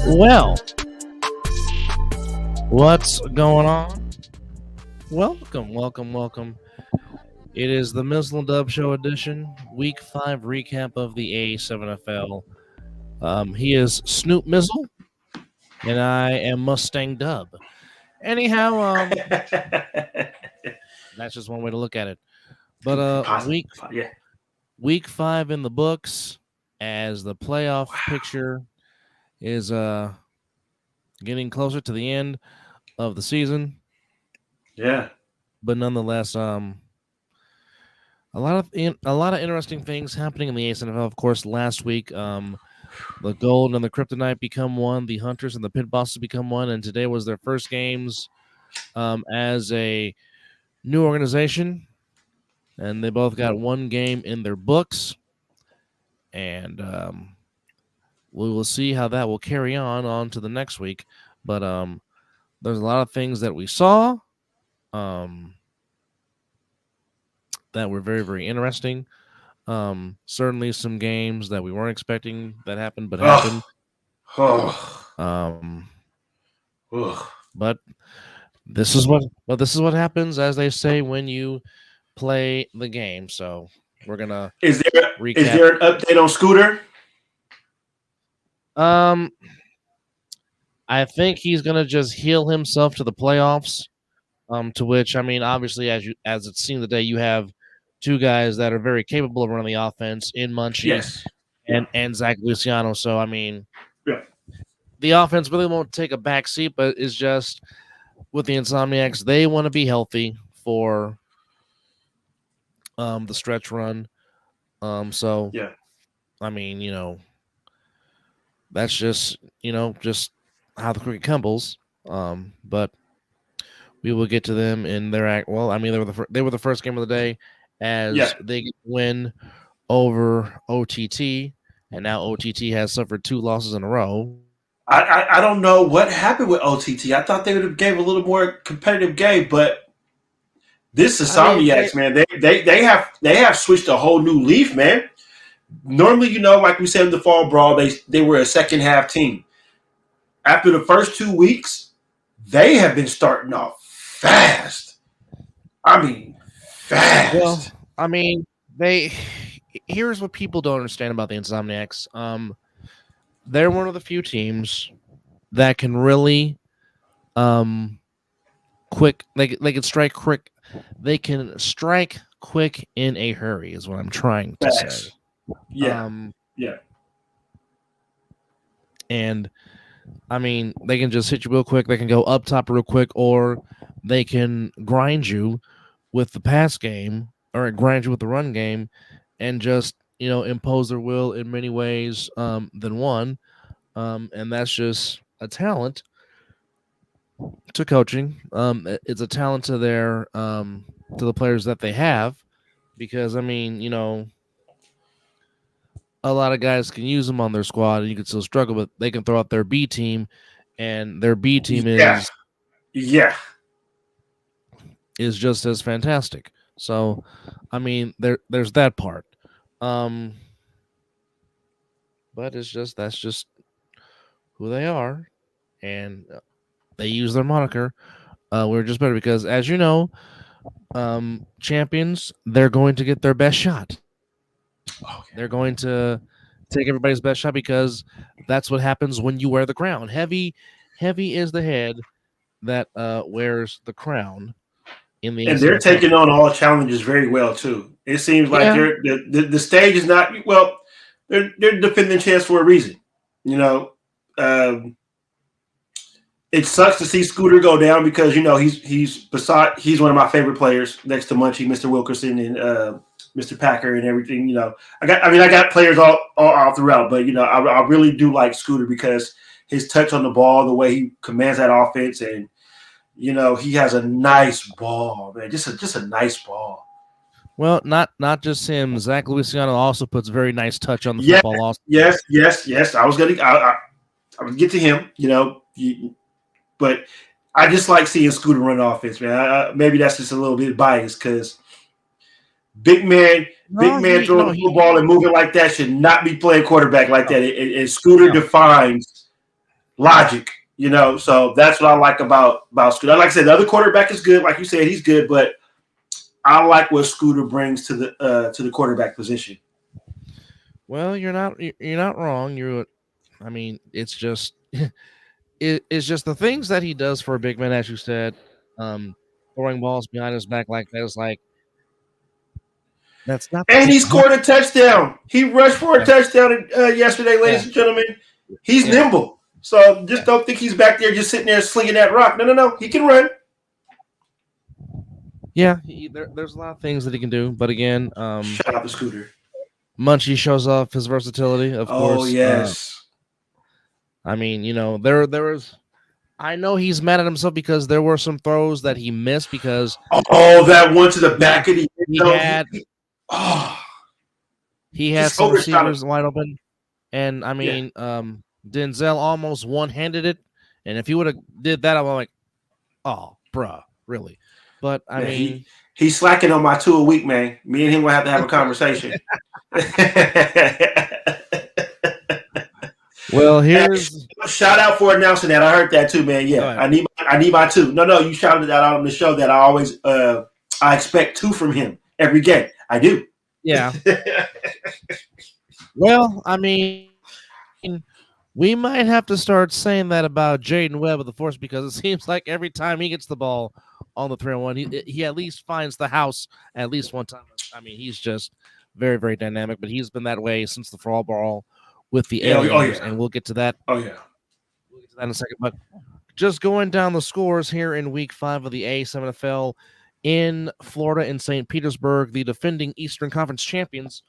Well, what's going on? Welcome. It is the Mizzle and Dub Show edition, Week 5 recap of the A7FL. He is Snoop Mizzle, and I am Mustang Dub. Anyhow, that's just one way to look at it. But week 5 in the books, as the playoff picture is getting closer to the end of the season. Yeah. But nonetheless, a lot of interesting things happening in the A7FL. Of course, last week, the Gold and the Kryptonite become one, the Hunters and the Pit Bosses become one, and today was their first games as a new organization, and they both got one game in their books, and we will see how that will carry on to the next week. But there's a lot of things that we saw that were very, very interesting. Certainly some games that we weren't expecting that happened, but happened. But this is what happens, as they say, when you play the game. So we're gonna Is there an update on Scooter? I think he's gonna just heal himself to the playoffs. To which, I mean, obviously, as it's seen today, you have two guys that are very capable of running the offense in Munchie and Zach Luciano. So, I mean, the offense really won't take a back seat, but it's just with the Insomniacs, they want to be healthy for the stretch run. I mean, that's just how the cookie crumbles. But we will get to them in their act. Well, I mean, they were the first game of the day as they win over OTT, and now OTT has suffered 2 losses in a row. I don't know what happened with OTT. I thought they would have gave a little more competitive game, but this Insomniacs, man, they have switched a whole new leaf, man. Normally, like we said in the fall brawl, they were a second half team. After the first 2 weeks, they have been starting off fast. I mean, fast. Well, I mean, here's what people don't understand about the Insomniacs. They're one of the few teams that can really quick. They can strike quick. They can strike quick in a hurry, is what I'm trying to say. Yeah. And I mean, they can just hit you real quick. They can go up top real quick, or they can grind you with the pass game, or grind you with the run game, and just impose their will in many ways than one. And that's just a talent to coaching. It's a talent to to the players that they have, because I mean, a lot of guys can use them on their squad and you can still struggle, but they can throw out their B team, and their B team is just as fantastic. So, I mean, there's that part. But that's just who they are, and they use their moniker. We're just better because, as you know, champions, they're going to get their best shot. Okay. They're going to take everybody's best shot because that's what happens when you wear the crown. Heavy is the head that wears the crown. And they're taking on all challenges very well too. It seems like the stage is not they're defending champs for a reason. It sucks to see Scooter go down because he's one of my favorite players next to Munchie, Mr. Wilkerson, and Mr. Packer and everything. I got players all throughout, but I really do like Scooter because his touch on the ball, the way he commands that offense, and he has a nice ball, man. Just a nice ball. Well, not just him. Zach Luciano also puts very nice touch on the Yes, football. Also, yes. I was gonna get to him, but I just like seeing Scooter run offense, man. Maybe that's just a little bit biased because big man throwing the football and moving like that should not be playing quarterback like that. And Scooter defines logic, So that's what I like about Scooter. Like I said, the other quarterback is good. Like you said, he's good, but I like what Scooter brings to the quarterback position. Well, you're not wrong. It's just it's just the things that he does for a big man, as you said, throwing balls behind his back like that is like that's not. And he scored a touchdown. He rushed for a touchdown yesterday, ladies and gentlemen. He's nimble, so just don't think he's back there just sitting there slinging that rock. No. He can run. Yeah, there's a lot of things that he can do, but again, shout out to Scooter. Munchie shows off his versatility, of course. Oh yes. There was. I know he's mad at himself because there were some throws that he missed because. Oh, that one to the back of the. He had some receivers wide open, and Denzel almost one-handed it, and if he would have did that, I'm like, oh, bruh, really? But he's slacking on my 2 a week, man. Me and him will have to have a conversation. Well, here's shout out for announcing that. I heard that too, man. Yeah, I need my 2. No, you shouted that out on the show that I always I expect 2 from him every game. I do. Yeah. Well, we might have to start saying that about Jaden Webb of the Force because it seems like every time he gets the ball on the 3-on-1, he at least finds the house at least one time. He's just very, very dynamic, but he's been that way since the fall ball with the Aliens, and we'll get to that. Oh, yeah. We'll get to that in a second. But just going down the scores here in Week 5 of the A7FL in Florida in St. Petersburg, the defending Eastern Conference champions,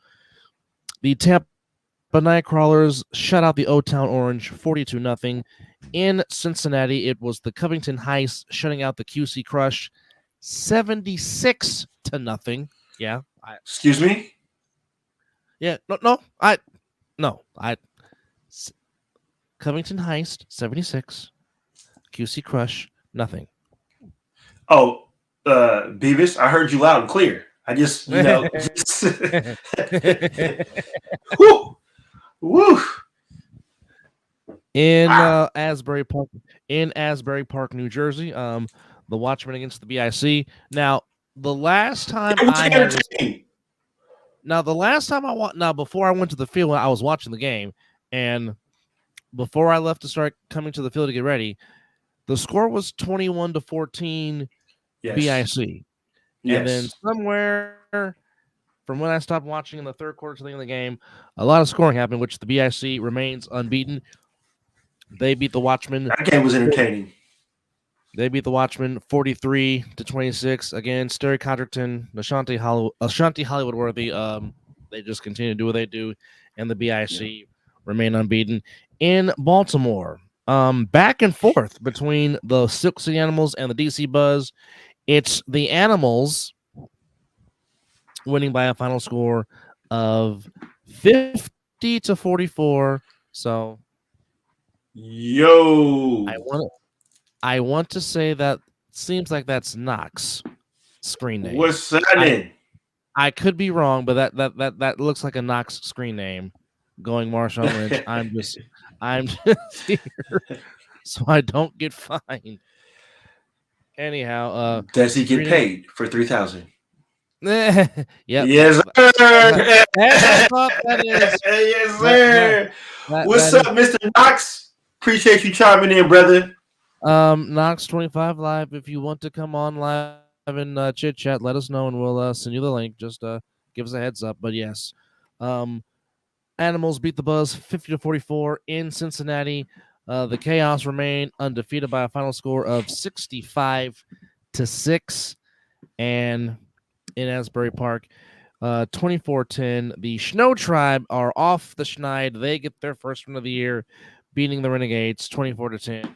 the Tampa Nightcrawlers shut out the O-Town Orange 42-0. In Cincinnati, it was the Covington Heights shutting out the QC Crush 76-0. Yeah. Excuse me? Yeah. No. Covington Heist 76. QC Crush nothing. Oh, Beavis, I heard you loud and clear. I just, woo. In Asbury Park, New Jersey, the Watchmen against the BIC. Now, the last time before I went to the field, I was watching the game, and before I left to start coming to the field to get ready, the score was 21-14 BIC. And then somewhere from when I stopped watching in the third quarter to the end of the game, a lot of scoring happened, which the BIC remains unbeaten. They beat the Watchmen. That game was entertaining. They beat the Watchmen 43-26. Again, Sterry Codgerton, Ashanti Hollywood Worthy. They just continue to do what they do, and the BIC remain unbeaten. In Baltimore, back and forth between the Silk City Animals and the DC Buzz. It's the Animals winning by a final score of 50-44. So, I want to say that seems like that's Knox screen name. What's that name? I could be wrong, but that looks like a Knox screen name. Going Marshawn Lynch. I'm just here so I don't get fined. Anyhow, does he get paid for 3,000? Yep. Yes, sir. I thought that is. Yes, sir. What's up, Mr. Knox? Appreciate you chiming in, brother. Knox 25 Live. If you want to come on live and chit chat, let us know and we'll send you the link. Just give us a heads up. But yes, Animals beat the Buzz 50-44 in Cincinnati. The Chaos remain undefeated by a final score of 65-6. And in Asbury Park, 24-10. The Snow Tribe are off the schneid. They get their first win of the year, beating the Renegades 24-10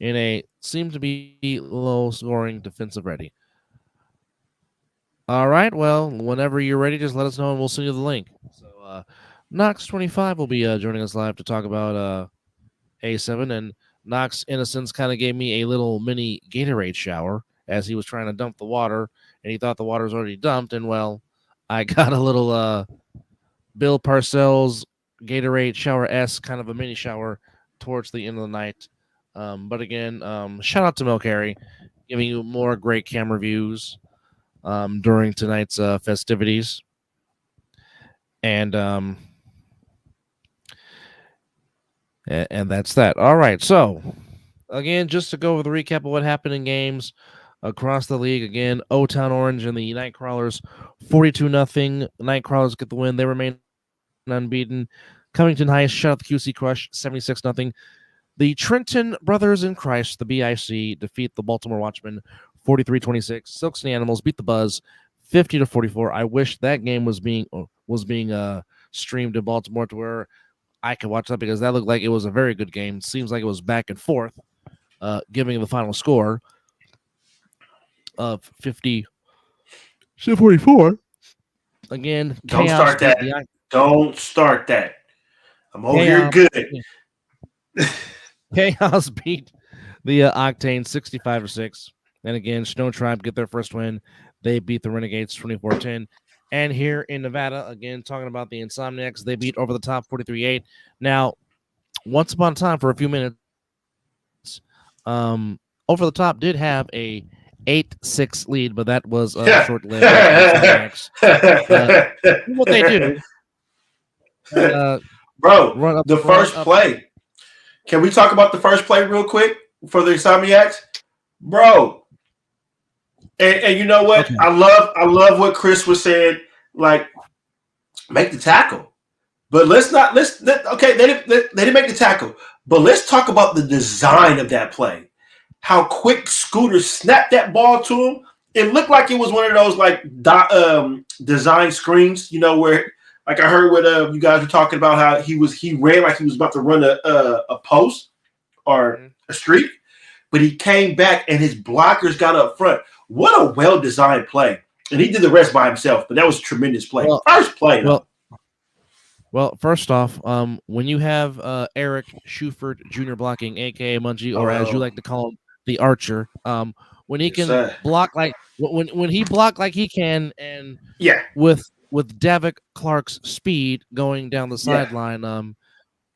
in a seemed to be low-scoring defensive ready. All right, well, whenever you're ready, just let us know and we'll send you the link. So, Knox25 will be joining us live to talk about A7, and Knox Innocence kind of gave me a little mini Gatorade shower as he was trying to dump the water, and he thought the water was already dumped, and well, I got a little Bill Parcells Gatorade shower S, kind of a mini shower towards the end of the night. But again, shout out to Mel Carey, giving you more great camera views during tonight's festivities. And that's that. All right, so again, just to go over the recap of what happened in games across the league. Again, O-Town Orange and the Nightcrawlers, 42-0. Nightcrawlers get the win. They remain unbeaten. Covington Heights shut out the QC Crush, 76-0. The Trenton Brothers in Christ, the BIC, defeat the Baltimore Watchmen, 43-26. Silks and Animals beat the Buzz, 50-44. I wish that game was being streamed in Baltimore to where I could watch that, because that looked like it was a very good game. Seems like it was back and forth, giving the final score of 50-44. Again, don't start that. Don't start that. I'm over here good. Chaos beat the Octane 65-6. And again, Snow Tribe get their first win. They beat the Renegades 24-10. And here in Nevada, again, talking about the Insomniacs, they beat Over the Top 43-8. Now, once upon a time, for a few minutes, Over the Top did have a 8-6 lead, but that was short-lived. What they do. Bro, the first play. Can we talk about the first play real quick for the Insomniacs? Bro. And you know what? Okay. I love what Chris was saying, like, make the tackle. But they didn't make the tackle. But let's talk about the design of that play. How quick Scooter snapped that ball to him. It looked like it was one of those like design screens, where, like I heard what you guys were talking about, how he ran like he was about to run a post or a streak, but he came back and his blockers got up front. What a well-designed play. And he did the rest by himself, but that was a tremendous play. First play, though. Well, first off, when you have Eric Schufert Jr. blocking, a.k.a. Mungie, or as you like to call him, the Archer, when he can block like when he blocked like he can, and with Davik Clark's speed going down the sideline,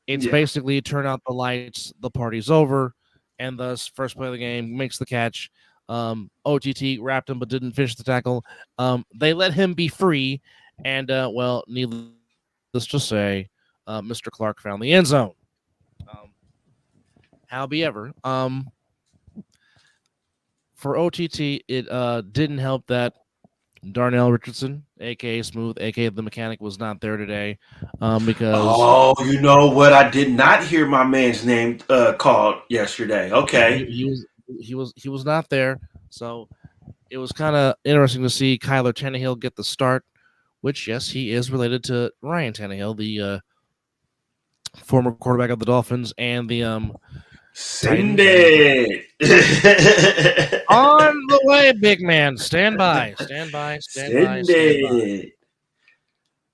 it's basically turn out the lights, the party's over, and thus first play of the game, makes the catch. OTT wrapped him but didn't finish the tackle. They let him be free, and needless to say, Mr. Clark found the end zone. However, for OTT, it didn't help that Darnell Richardson, a.k.a. Smooth, a.k.a. the mechanic, was not there today because... Oh, you know what? I did not hear my man's name called yesterday. Okay. He was not there, so it was kind of interesting to see Kyler Tannehill get the start, which, yes, he is related to Ryan Tannehill, the former quarterback of the Dolphins, and the Send it. On the way, big man. Stand by.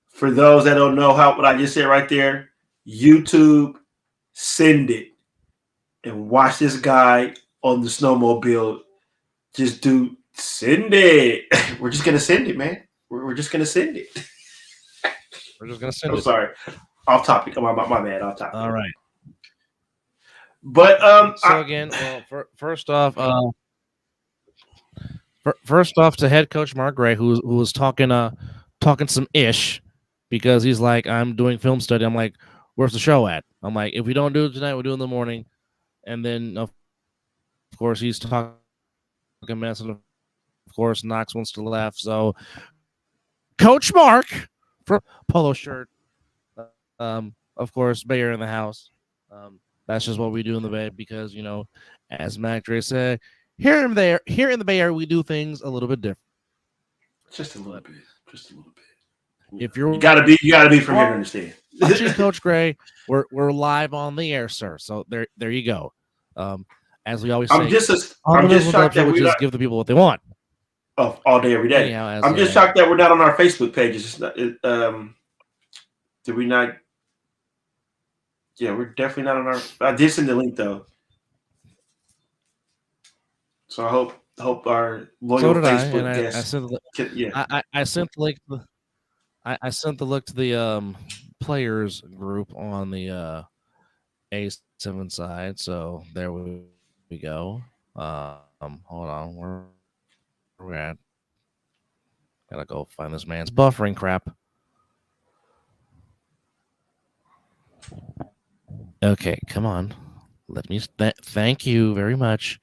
For those that don't know what I just said right there, YouTube, send it and watch this guy on the snowmobile just do send it. We're just gonna send it, man. We're just gonna send it. We're just gonna send it. I'm sorry. Off topic. My man, off topic. All right. But again, first off to head coach Mark Gray, who was talking some ish, because he's like, I'm doing film study. I'm like, where's the show at? I'm like, if we don't do it tonight, we'll do it in the morning. And then of course he's talking mess, and of course Knox wants to laugh. So Coach Mark from polo shirt, of course, Bayer in the house. That's just what we do in the Bay, because as Mac Dre said, here in the Bay Area, we do things a little bit different. Just a little bit. If you're you gotta be from here to understand. watching Coach Gray, we're live on the air, sir. So there you go. As we always say, I'm just interruption, shocked that which we're is not give the people what they want. all day every day. Anyhow, I'm just shocked that we're not on our Facebook pages. It's not, did we not? Yeah, we're definitely not on our. I did send the link though, so I hope our loyal Facebook guests. I sent the link. I sent the link to the players group on the A7 side. So there we go. Hold on, where we're at. Gotta go find this man's buffering crap. Okay, come on. Let me. Thank you very much.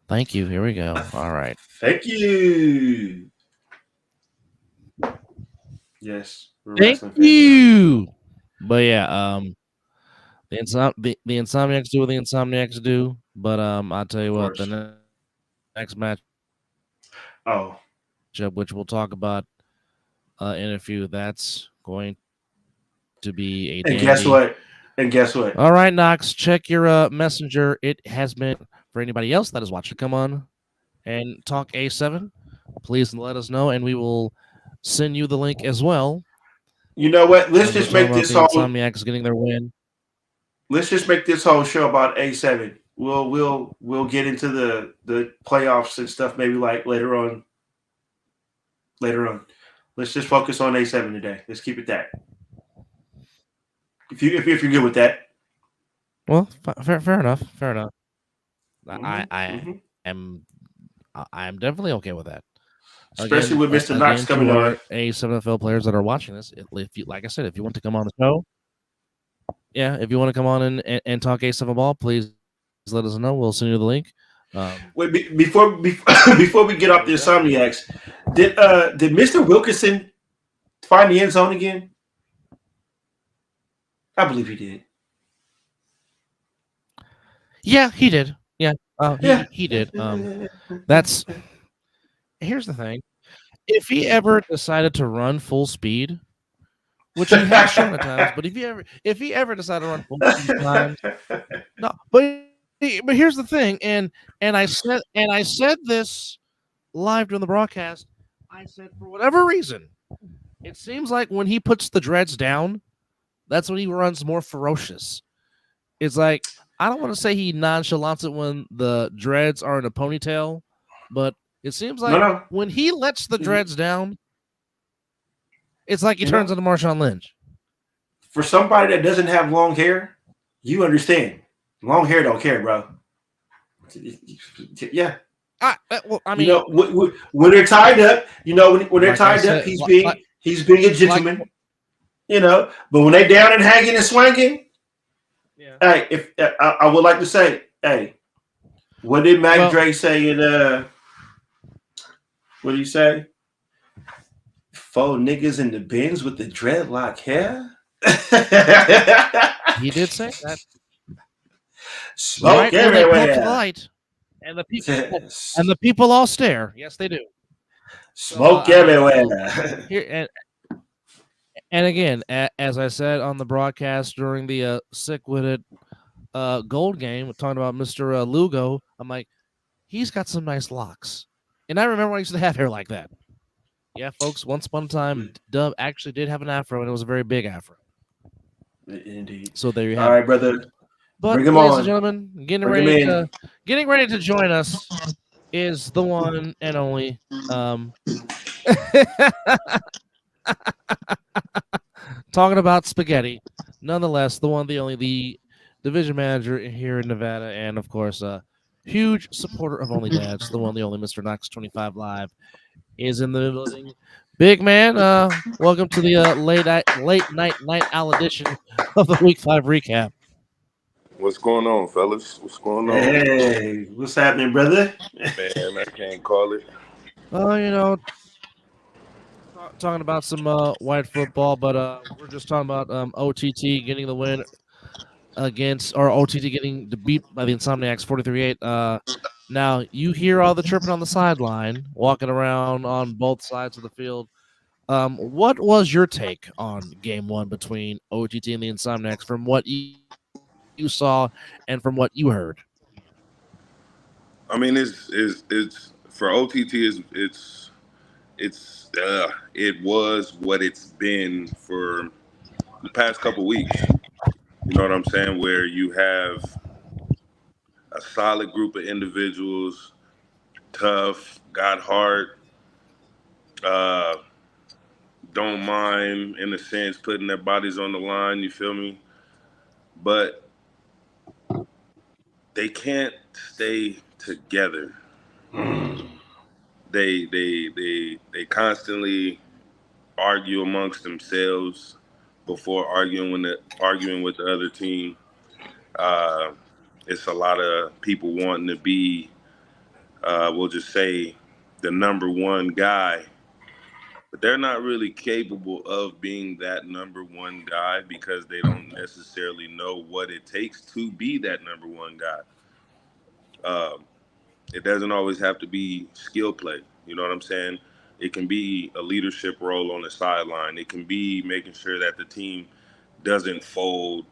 Thank you. Here we go. All right. Thank you. Yes. Thank you. But yeah, the Insomniacs do what the Insomniacs do. But I'll tell you what, the next match. Which we'll talk about in a few. That's going to be a. And guess what? All right, Knox, check your messenger. It has been for anybody else that is watching. Come on and talk A7. Please let us know, and we will send you the link as well. You know what? Let's just make this whole Insomniacs getting their win. Let's just make this whole show about A7. We'll get into the playoffs and stuff maybe like later on. Let's just focus on A7 today. Let's keep it that. If you're good with that. Well, fair enough. Mm-hmm. I'm definitely okay with that. Especially with Mr. Knox coming on. A7FL players that are watching this, like I said, if you want to come on the show, if you want to come on and talk A7 ball, please let us know. We'll send you the link. Wait, before we get off the Insomniacs, did Mr. Wilkinson find the end zone again? I believe he did. Yeah, he did. Yeah, he did. Here's the thing: if he ever decided to run full speed, which he has shown at times, but if he ever decided to run full speed times, no. But here's the thing, and I said this live during the broadcast. I said for whatever reason, it seems like when he puts the dreads down, that's when he runs more ferocious. It's like, I don't want to say he nonchalants it when the dreads are in a ponytail, but it seems like when he lets the dreads down, it's like he turns into Marshawn Lynch. For somebody that doesn't have long hair, you understand. Long hair don't care, bro. Yeah. I mean, when they're tied up, when they're tied up, he's being a gentleman. But when they're down and hanging and swinging, hey, if I would like to say, hey, what did Mac Dre say in what did he say? 4 niggas in the Benz with the dreadlock hair. He did say that. Smoke everywhere. The light, and the people all stare. Yes, they do. Smoke everywhere. Here and again, as I said on the broadcast during the sick-witted gold game, talking about Mr. Lugo, I'm like, he's got some nice locks. And I remember when I used to have hair like that. Yeah, folks, once upon a time, Dub actually did have an afro, and it was a very big afro. Indeed. So there you have it. All right, brother. But, bring him ladies on. and gentlemen, getting ready to join us is the one and only talking about spaghetti. Nonetheless, the one, the only, the division manager here in Nevada, and of course, a huge supporter of Only Dads, the one, the only Mr. Knox 25 Live is in the building. Big man, welcome to the late night owl edition of the Week 5 recap. What's going on, fellas? What's going on? Hey, what's happening, brother? Man, I can't call it. Talking about some white football, but we're just talking about OTT getting the win against, or OTT getting beat by the Insomniacs 43-8. Now, you hear all the chirping on the sideline, walking around on both sides of the field. What was your take on Game 1 between OTT and the Insomniacs from what you saw and from what you heard? I mean, it's for OTT. It was what it's been for the past couple weeks. You know what I'm saying? Where you have a solid group of individuals, tough, got heart, uh, don't mind in a sense putting their bodies on the line. You feel me? But they can't stay together. They constantly argue amongst themselves before arguing with the other team. Uh, it's a lot of people wanting to be, we'll just say, the number one guy, but they're not really capable of being that number one guy because they don't necessarily know what it takes to be that number one guy. Um, it doesn't always have to be skill play. You know what I'm saying? It can be a leadership role on the sideline. It can be making sure that the team doesn't fold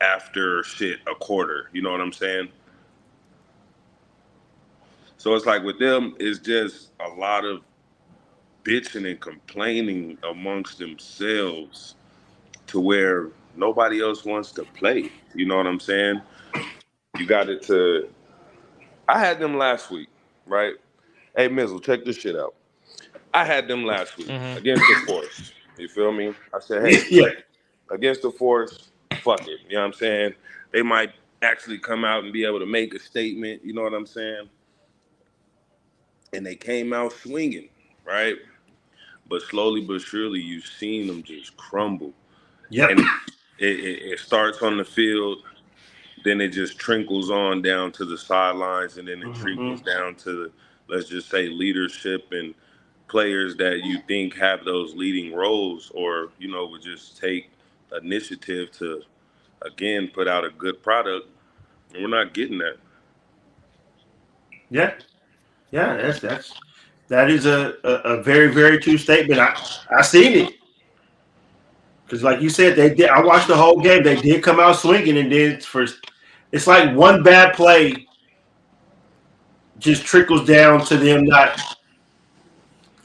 after a quarter. You know what I'm saying? So it's like with them, it's just a lot of bitching and complaining amongst themselves to where nobody else wants to play. You know what I'm saying? You got it to. I had them last week, right? Hey, Mizzle, check this shit out. I had them last week Mm-hmm. against the Force. You feel me? I said, hey, Yeah. against the Force, fuck it. You know what I'm saying? They might actually come out and be able to make a statement. You know what I'm saying? And they came out swinging, right? But slowly but surely, you've seen them just crumble. Yep. And it starts on the field, then it just trickles on down to the sidelines, and then it Mm-hmm. trickles down to, let's just say, leadership and players that you think have those leading roles or, would just take initiative to, again, put out a good product. And we're not getting that. Yeah. Yeah. That is a very very true statement. I seen it because like you said they did. I watched the whole game. They did come out swinging, and then it's like one bad play just trickles down to them not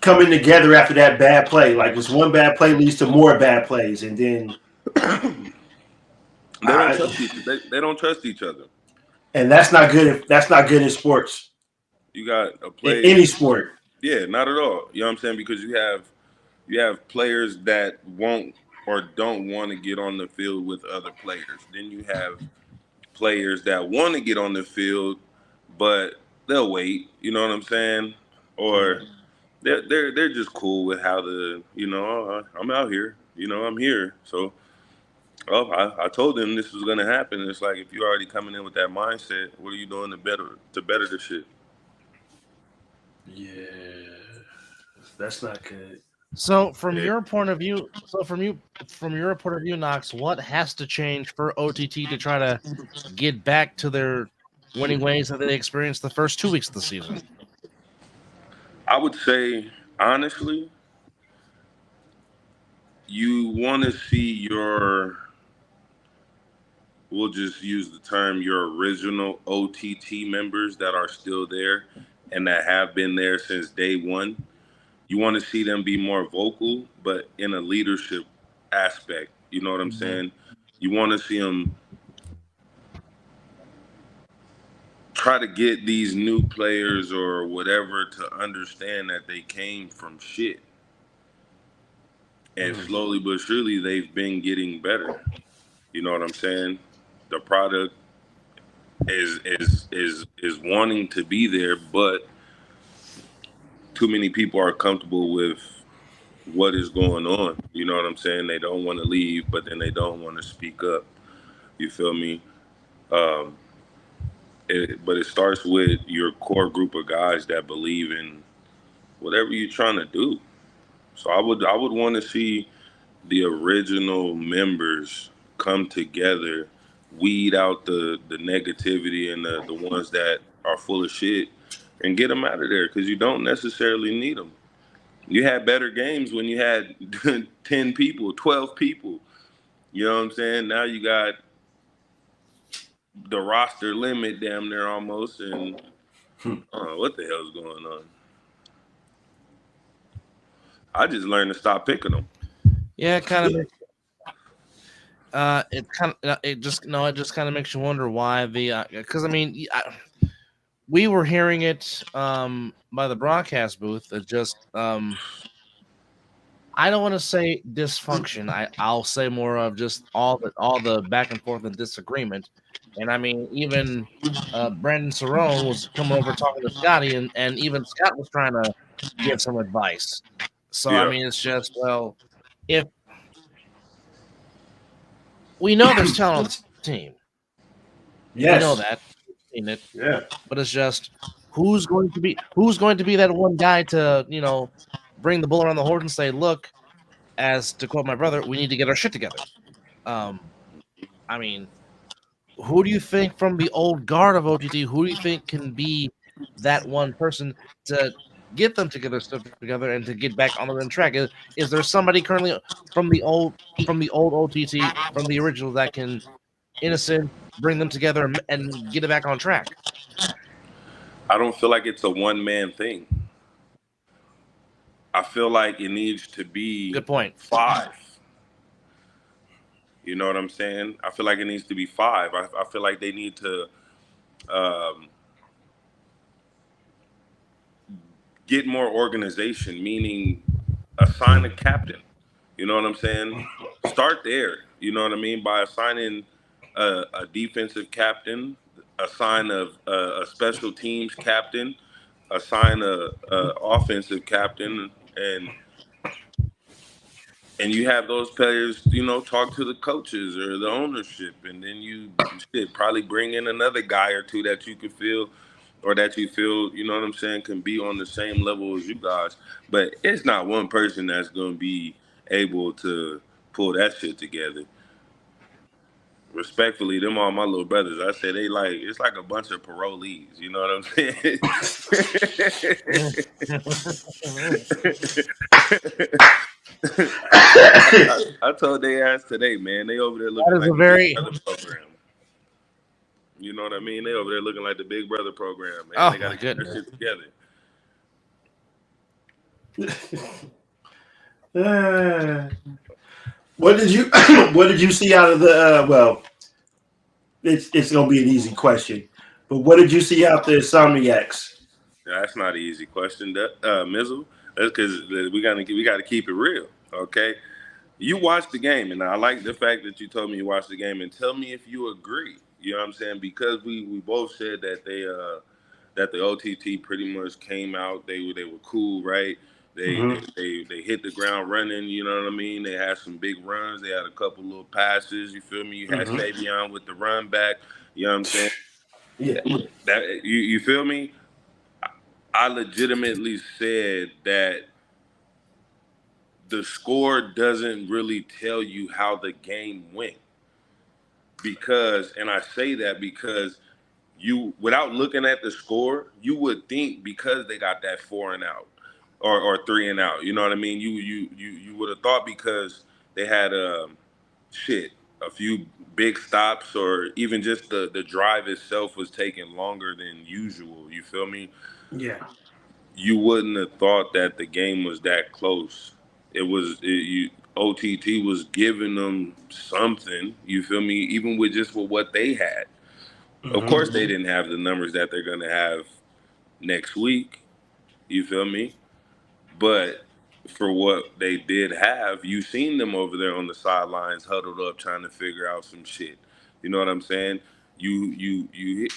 coming together after that bad play. Like it's one bad play leads to more bad plays, and then They don't I, trust they don't trust each other. and that's not good. That's not good in sports, You got a in play, any sport. yeah, not at all. You know what I'm saying? Because you have players that won't or don't want to get on the field with other players. Then you have players that want to get on the field, but they'll wait. You know what I'm saying? Yeah. Or they're just cool with how I'm out here. I'm here. So I told them this was gonna happen. It's like if you're already coming in with that mindset, what are you doing to better the shit? Yeah, that's not good. So from Yeah. your point of view, from your point of view, Knox, what has to change for OTT to try to get back to their winning ways that they experienced the first 2 weeks of the season? I would say honestly, you want to see we'll just use the term, your original OTT members that are still there and that have been there since day one. You want to see them be more vocal, but in a leadership aspect. You know what I'm Mm-hmm. saying? You want to see them try to get these new players or whatever to understand that they came from shit. And slowly but surely, they've been getting better. You know what I'm saying? The product is wanting to be there, but too many people are comfortable with what is going on. You know what I'm saying? They don't want to leave, but then they don't want to speak up. You feel me? Um, but it starts with your core group of guys that believe in whatever you're trying to do. So I would want to see the original members come together, weed out the negativity and the ones that are full of shit, and get them out of there because you don't necessarily need them. You had better games when you had 10 people, 12 people. You know what I'm saying? Now you got the roster limit damn near almost, and what the hell's going on? I just learned to stop picking them. Yeah, it just kind of makes you wonder why because we were hearing it by the broadcast booth. It just I don't want to say dysfunction. I'll say more of just all the back and forth and disagreement. And I mean, even Brandon Cerrone was coming over talking to Scotty, and even Scott was trying to give some advice. So I Yeah. mean, it's just if we know there's talent on the team, Yes. we know that, we've seen it, Yeah. but it's just who's going to be that one guy to bring the bull around the horse and say, look, as to quote my brother, we need to get our shit together. I mean, who do you think from the old guard of OTT? Who do you think can be that one person to get them to get their stuff together and to get back on the run track? Is there somebody currently from the old OTT from the original that can innocent bring them together and get it back on track? I don't feel like it's a one-man thing. I feel like it needs to be Good point. 5. You know what I'm saying? I feel like it needs to be 5. I feel like they need to get more organization, meaning assign a captain. You know what I'm saying? Start there. You know what I mean? By assigning a defensive captain, assign a special teams captain, assign a offensive captain, and you have those players, talk to the coaches or the ownership, and then you should probably bring in another guy or two that you could feel, or that you feel, you know what I'm saying, can be on the same level as you guys. But it's not one person that's going to be able to pull that shit together. Respectfully, them all my little brothers. I said it's like a bunch of parolees. You know what I'm saying? I told they ass today, man. They over there looking like the Big Brother program. You know what I mean? They over there looking like the Big Brother program, man. Oh, they got to get their shit together. What did you see out of the? Well, it's gonna be an easy question, but what did you see out the Insomniacs? That's not an easy question, Mizzle. That's because we got to keep it real, okay? You watched the game, and I like the fact that you told me you watched the game, and tell me if you agree. You know what I'm saying? Because we both said that that the OTT pretty much came out. They were cool, right? They hit the ground running. You know what I mean? They had some big runs. They had a couple little passes. You feel me? You had Savion with the run back. You know what I'm saying? Yeah. That you feel me? I legitimately said that the score doesn't really tell you how the game went, because, and I say that because you, without looking at the score, you would think because they got that 4 and out or 3 and out, you know what I mean? You would have thought because they had a few big stops, or even just the drive itself was taking longer than usual. You feel me? Yeah. You wouldn't have thought that the game was that close. OTT was giving them something. You feel me? Even with what they had. Of course, they didn't have the numbers that they're gonna have next week. You feel me? But for what they did have, you seen them over there on the sidelines, huddled up, trying to figure out some shit. You know what I'm saying? You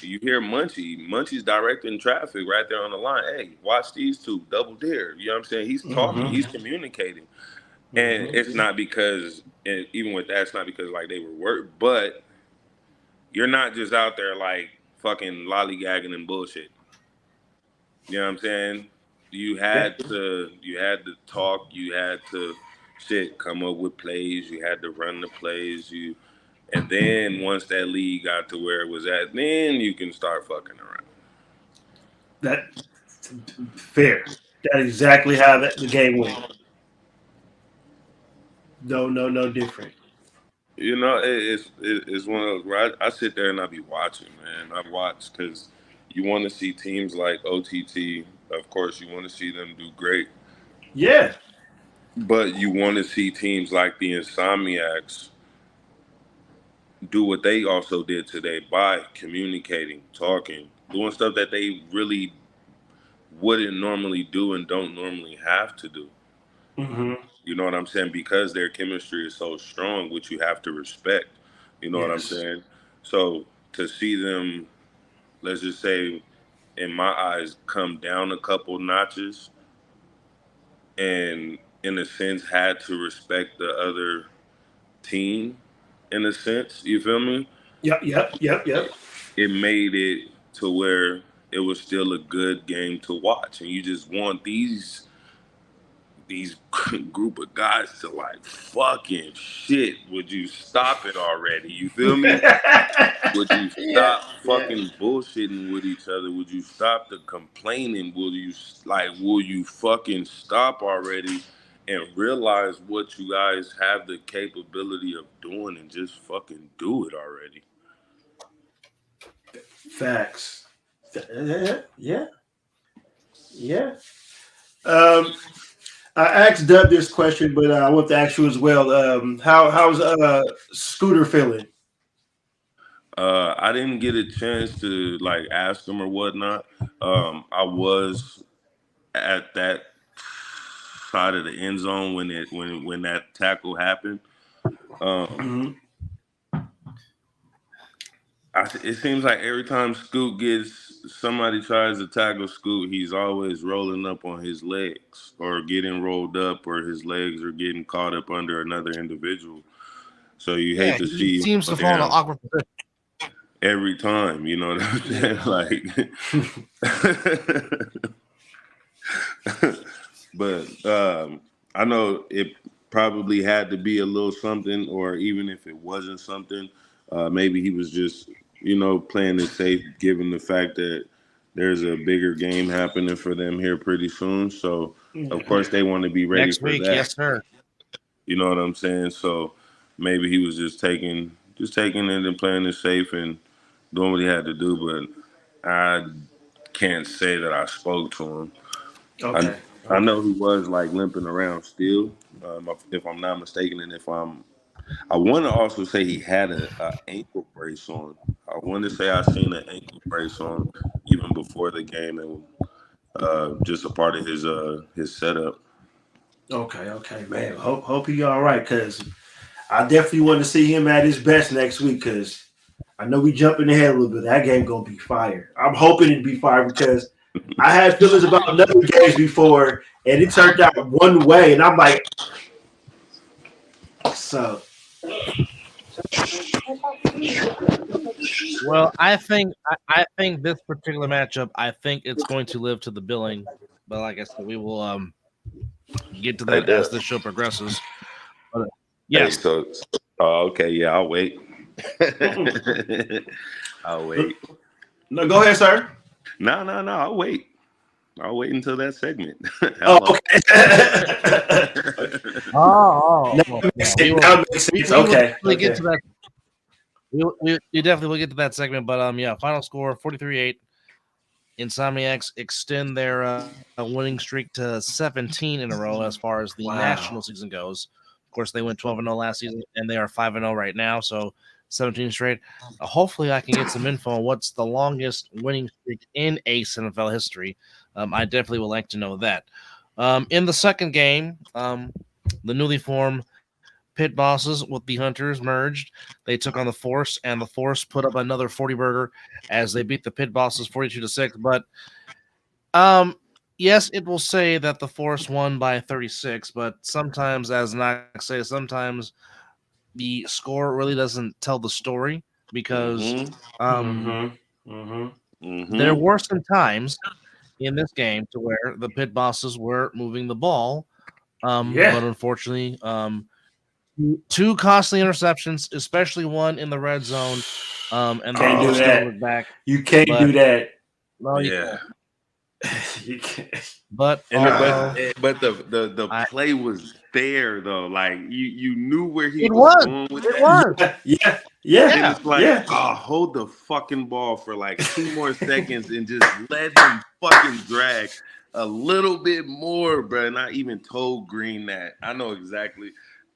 hear Munchie's directing traffic right there on the line. Hey, watch these two, double dare. You know what I'm saying? He's talking, he's communicating, and it's not because, and even with that, it's not because like they were work, but you're not just out there like fucking lollygagging and bullshit. You know what I'm saying? You had to talk, you had to come up with plays, you had to run the plays, and then once that league got to where it was at, then you can start fucking around. That fair. That's exactly how the game went. No different. You know, it's one of those where I sit there and I be watching, man. I watch because you want to see teams like OTT. Of course, you want to see them do great, Yeah. but you want to see teams like the Insomniacs do what they also did today by communicating, talking, doing stuff that they really wouldn't normally do and don't normally have to do. Mm-hmm. You know what I'm saying? Because their chemistry is so strong, which you have to respect. You know what I'm Yes. saying? So to see them, let's just say, in my eyes, come down a couple notches and, in a sense, had to respect the other team, in a sense, you feel me? Yep. It made it to where it was still a good game to watch. And you just want these group of guys to like fucking shit. Would you stop it already? You feel me? Would you Yeah. stop Yeah. fucking bullshitting with each other? Would you stop the complaining? Will you fucking stop already and realize what you guys have the capability of doing and just fucking do it already? Facts. Yeah. Yeah. Um, I asked Dub this question, but I want to ask you as well. How's Scooter feeling? I didn't get a chance to like ask them or whatnot. I was at that side of the end zone when that tackle happened. Um, Mm-hmm. it seems like every time Scoot gets somebody tries to tackle Scoot, he's always rolling up on his legs or getting rolled up, or his legs are getting caught up under another individual. So you Yeah, hate to he see him seems go to fall in an down awkward position. every time. You know what I'm saying? Yeah. Like. But I know it probably had to be a little something, or even if it wasn't something, maybe he was just, playing it safe, given the fact that there's a bigger game happening for them here pretty soon. So, of Yeah. course, they want to be ready Next for week, that. yes, sir. You know what I'm saying? So maybe he was just taking it and playing it safe and doing what he had to do. But I can't say that I spoke to him. I Okay. I Okay. know he was like limping around still, if I'm not mistaken, and I want to also say he had a ankle brace on. I want to say I seen an ankle brace on even before the game, and just a part of his setup. Okay, man. Hope he all right, cause I definitely want to see him at his best next week. Cause I know we jumping ahead a little bit. That game gonna be fire. I'm hoping it to be fire because I had feelings about another games before, and it turned out one way, and I'm like, so Well, I think this particular matchup, I think it's going to live to the billing. But like I said, we will get to Hey, that as Deb. the show progresses. But, Hey, yes, okay, yeah, I'll wait. I'll wait. no. Go ahead, sir. No, I'll wait. I'll wait until that segment. Oh, Hello. okay. oh, Now it makes we sense. will. Now it makes sense. We will Okay. definitely get to that. We definitely will get to that segment. But yeah, final score 43-8. Insomniacs extend their winning streak to 17 in a row as far as the national Wow. season goes. Of course, they went 12-0 last season, and they are 5-0 right now, so 17 straight. Hopefully, I can get some info on what's the longest winning streak in A7FL history. I definitely would like to know that. In the second game, the newly formed Pit Bosses with the Hunters merged. They took on the Force, and the Force put up another 40 burger as they beat the Pit Bosses 42-6. But um, yes, it will say that the Force won by 36, but sometimes, as Knox says, sometimes the score really doesn't tell the story because Mm-hmm. um, Mm-hmm. Mm-hmm. there Mm-hmm. were some times in this game to where the Pit Bosses were moving the ball, Yeah. but unfortunately, two costly interceptions, especially one in the red zone, and the Can't do Force never that. looked back. You can't But do that. no, you Yeah. But the play was there though. Like you knew where he it was was. going with It that. was. And it's like, hold the fucking ball for like 2 more seconds and just let him fucking drag a little bit more, bro. And I even told Green that. I know exactly.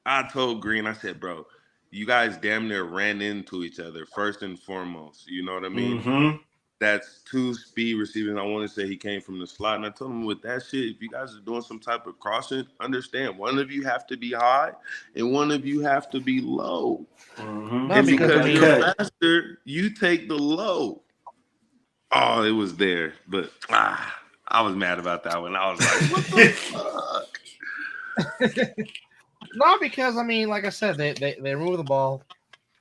I told Green, I said, bro, you guys damn near ran into each other first and foremost. You know what I mean? Mm-hmm. That's 2 speed receivers. I want to say he came from the slot. And I told him with that shit, if you guys are doing some type of crossing, understand one of you have to be high and one of you have to be low. Mm-hmm. And because you're faster, you take the low. Oh, it was there. But I was mad about that one. I was like, what the fuck? No, because I mean, like I said, they remove the ball.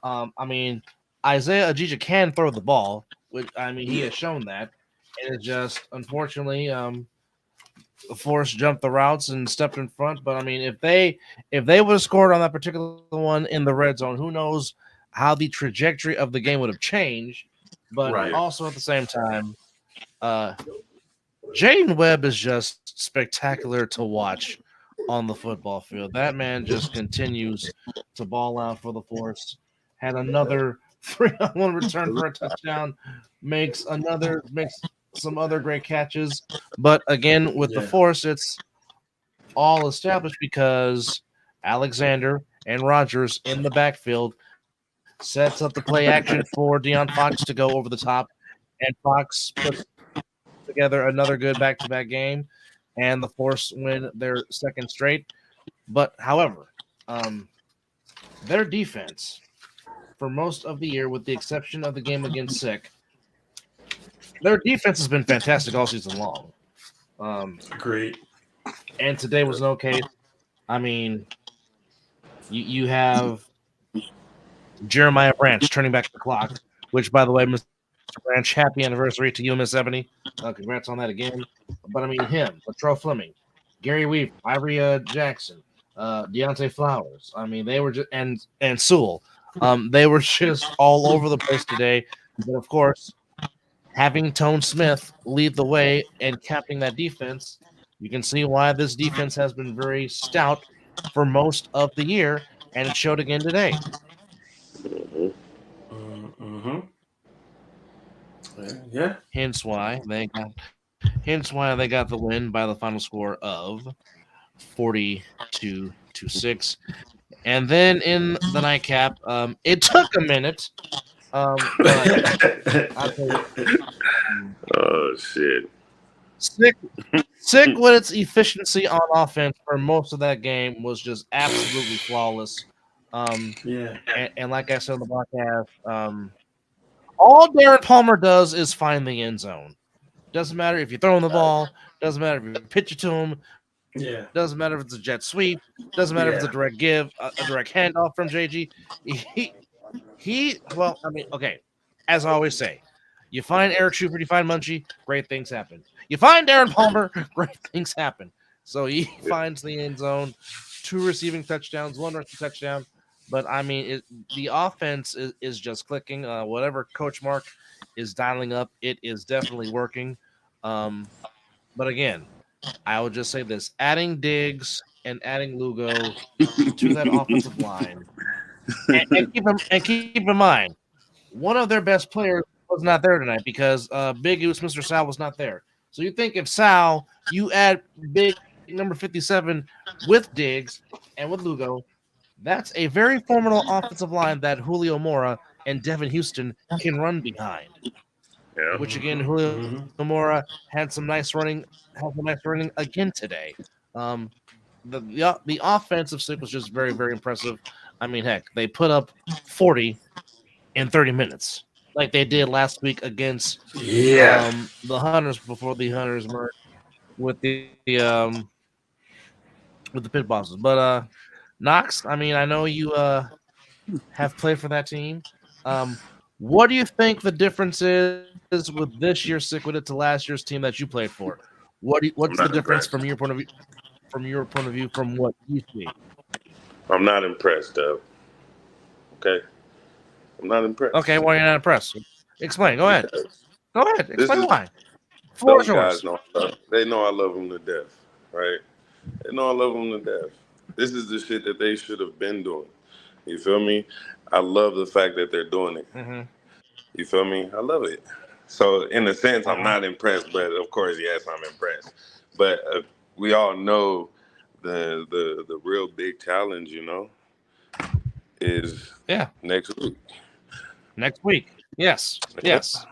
I mean, Isaiah Ajija can throw the ball, which I mean he has shown that. And it's just unfortunately, the Force jumped the routes and stepped in front. But I mean, if they would have scored on that particular one in the red zone, who knows how the trajectory of the game would have changed. But also at the same time, Jaden Webb is just spectacular to watch on the football field. That man just continues to ball out for the Force. Had another 3-on-1 return for a touchdown. Makes some other great catches. But again, with the Force, it's all established because Alexander and Rogers in the backfield sets up the play action for Deion Fox to go over the top, and Fox puts together another good back-to-back game, and the Force win their second straight. But however, their defense for most of the year, with the exception of the game against Sick, their defense has been fantastic all season long. Great. And today was no case. I mean, you have Jeremiah Branch turning back the clock, which, by the way, Mr. Branch, happy anniversary to you, Miss Ebony. Congrats on that again. But I mean, him, Latrell Fleming, Gary Weaver, Ivory Jackson, Deontay Flowers. I mean, they were just and Sewell. They were just all over the place today. But of course, having Tone Smith lead the way and captaining that defense, you can see why this defense has been very stout for most of the year, and it showed again today. Mm-hmm. Yeah. Hence why they got the win by the final score of 42-6. And then in the nightcap, it took a minute. But oh shit. Sick with its efficiency on offense for most of that game was just absolutely flawless. And like I said in the broadcast, all Darren Palmer does is find the end zone. Doesn't matter if you're throwing the ball. Doesn't matter if you pitch it to him. Yeah. Doesn't matter if it's a jet sweep. Doesn't matter if it's a direct give, a direct handoff from JG. Well, I mean, okay. As I always say, you find Eric Schubert, you find Munchie, great things happen. You find Darren Palmer, great things happen. So he finds the end zone, 2 receiving touchdowns, 1 rushing touchdown. But I mean, the offense is just clicking. Whatever Coach Mark is dialing up, it is definitely working. But again, I would just say this: adding Diggs and adding Lugo to that offensive line, and keep in mind, one of their best players was not there tonight because Big Goose, Mr. Sal, was not there. So you think if Sal, you add Big number 57 with Diggs and with Lugo, that's a very formidable offensive line that Julio Mora and Devin Houston can run behind. Yeah. Which again, Julio Mora had some nice running again today. The offensive stick was just very, very impressive. I mean, heck, they put up 40 in 30 minutes, like they did last week against the Hunters before the Hunters merged with the Pit Bosses. But Knox, I mean, I know you have played for that team. What do you think the difference is with this year's Sick-Witted to last year's team that you played for? What's the difference from your point of view? From what you see? I'm not impressed, though. Okay. I'm not impressed. Okay, why are you not impressed? Explain. Go ahead. Explain why. Floor Those is guys yours. they know I love them to death, right? They know I love them to death. This is the shit that they should have been doing. You feel me? I love the fact that they're doing it. Mm-hmm. You feel me? I love it. So in a sense, I'm Uh-huh. not impressed, but of course, yes, I'm impressed. But we all know the real big challenge, is Yeah. next week. Next week. Yes. Yeah. Yes.